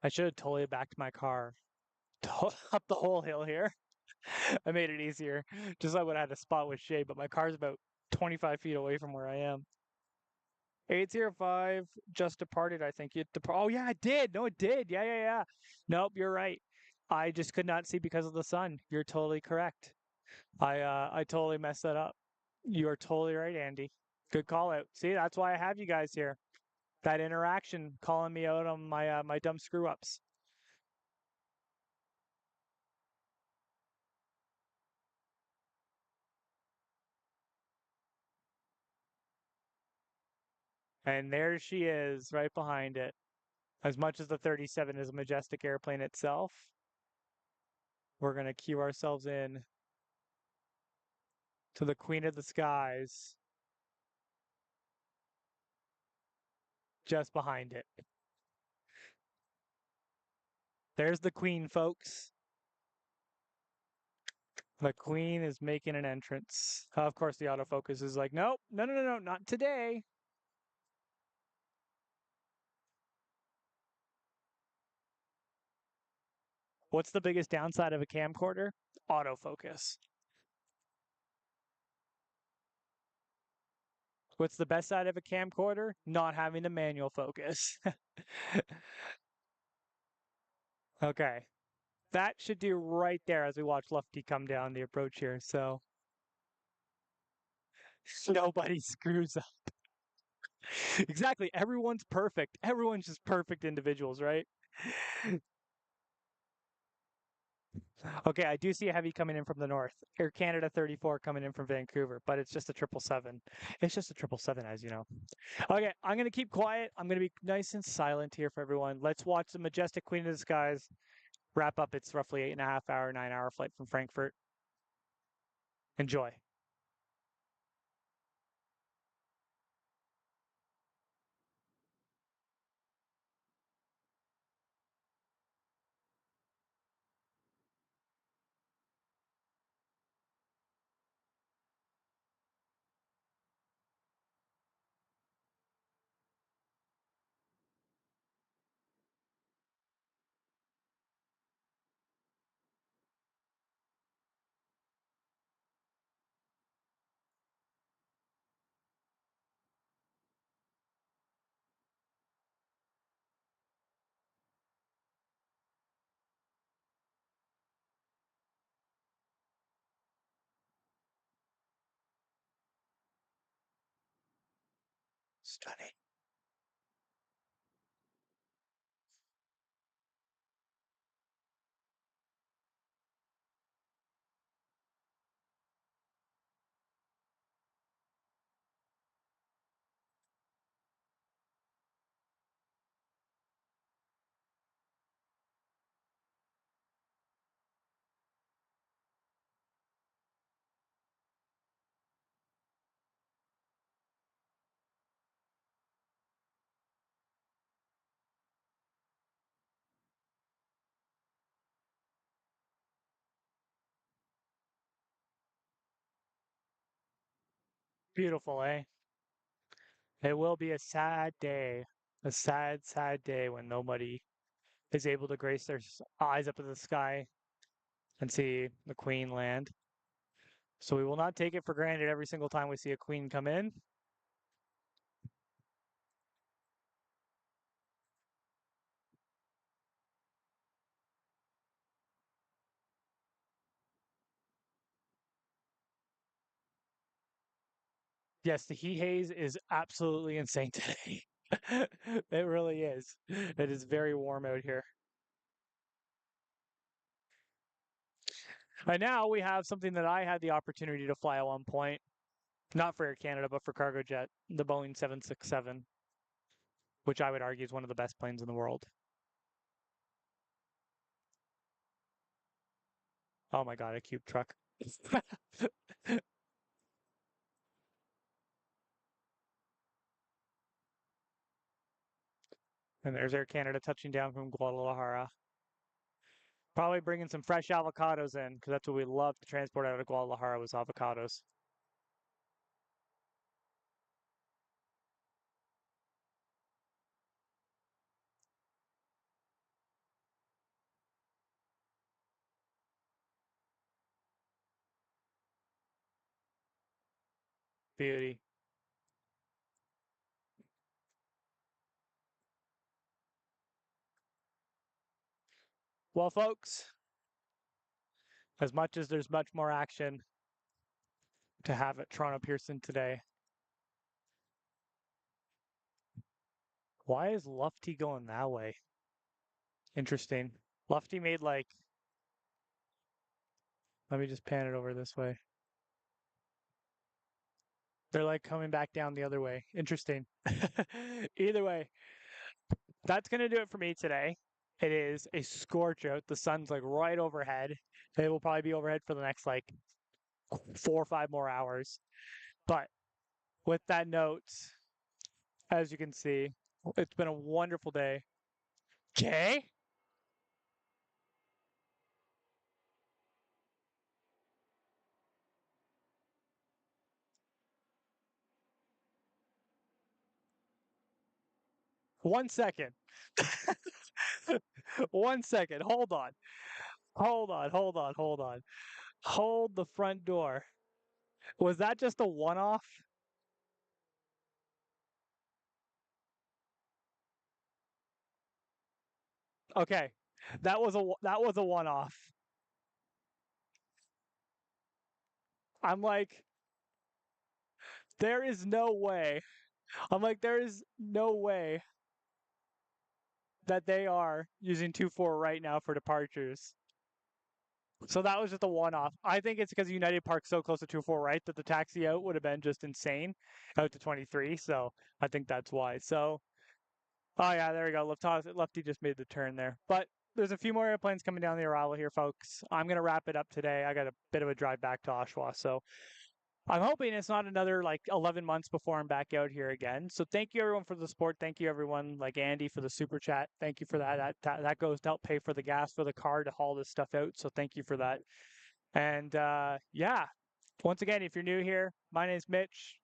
I should have totally backed my car up the whole hill here. I made it easier. Just so I would have had a spot with shade, but my car's about 25 feet away from where I am. 805 just departed, I think. Oh, yeah, it did. No, it did. Yeah. Nope, you're right. I just could not see because of the sun. You're totally correct. I totally messed that up. You are totally right, Andy. Good call out. See, that's why I have you guys here. That interaction calling me out on my dumb screw ups. And there she is, right behind it. As much as the 37 is a majestic airplane itself, we're going to cue ourselves in to the Queen of the Skies just behind it. There's the Queen, folks. The Queen is making an entrance. Of course, the autofocus is like, nope, no, not today. What's the biggest downside of a camcorder? Autofocus. What's the best side of a camcorder? Not having to manual focus. Okay. That should do right there as we watch Lufty come down the approach here. So nobody screws up. Exactly. Everyone's perfect. Everyone's just perfect individuals, right? Okay, I do see a heavy coming in from the north. Air Canada 34 coming in from Vancouver, but it's just a 777. It's just a 777, as you know. Okay, I'm going to keep quiet. I'm going to be nice and silent here for everyone. Let's watch the majestic Queen of the Skies wrap up its roughly 8.5 hour, 9 hour flight from Frankfurt. Enjoy. Stunning. Beautiful, eh? It will be a sad day. A sad, sad day when nobody is able to grace their eyes up in the sky and see the queen land. So we will not take it for granted every single time we see a queen come in. Yes, the heat haze is absolutely insane today. It really is. It is very warm out here. And now we have something that I had the opportunity to fly at one point, not for Air Canada, but for cargo jet, the Boeing 767, which I would argue is one of the best planes in the world. Oh my God, a cube truck. And there's Air Canada touching down from Guadalajara. Probably bringing some fresh avocados in because that's what we love to transport out of Guadalajara was avocados. Beauty. Well, folks, as much as there's much more action to have at Toronto Pearson today, why is Lufty going that way? Interesting. Lufty made like, let me just pan it over this way. They're like coming back down the other way. Interesting. Either way, that's going to do it for me today. It is a scorch out. The sun's like right overhead. It will probably be overhead for the next like 4 or 5 more hours. But with that note, as you can see, it's been a wonderful day. Okay? 1 second. 1 second. Hold on. Hold on. Hold on. Hold on. Hold the front door. Was that just a one off? Okay. That was a one off. I'm like, there is no way. I'm like, there is no way that they are using 2-4 right now for departures. So that was just a one-off. I think it's because United Park's so close to 2-4 right that the taxi out would have been just insane out to 23. So I think that's why. So, oh yeah, there we go. Lefty just made the turn there. But there's a few more airplanes coming down the arrival here, folks. I'm gonna wrap it up today. I got a bit of a drive back to Oshawa, so I'm hoping it's not another like 11 months before I'm back out here again. So thank you everyone for the support. Thank you everyone like Andy for the super chat. Thank you for that. That goes to help pay for the gas for the car to haul this stuff out. So thank you for that. And yeah, once again, if you're new here, my name's Mitch.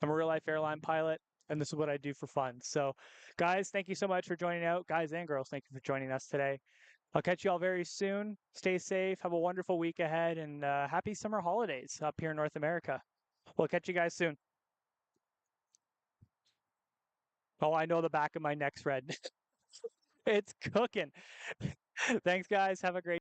I'm a real life airline pilot, and this is what I do for fun. So, guys, thank you so much for joining out. Guys and girls, thank you for joining us today. I'll catch you all very soon. Stay safe. Have a wonderful week ahead, and happy summer holidays up here in North America. We'll catch you guys soon. Oh, I know the back of my neck's red. It's cooking. Thanks, guys. Have a great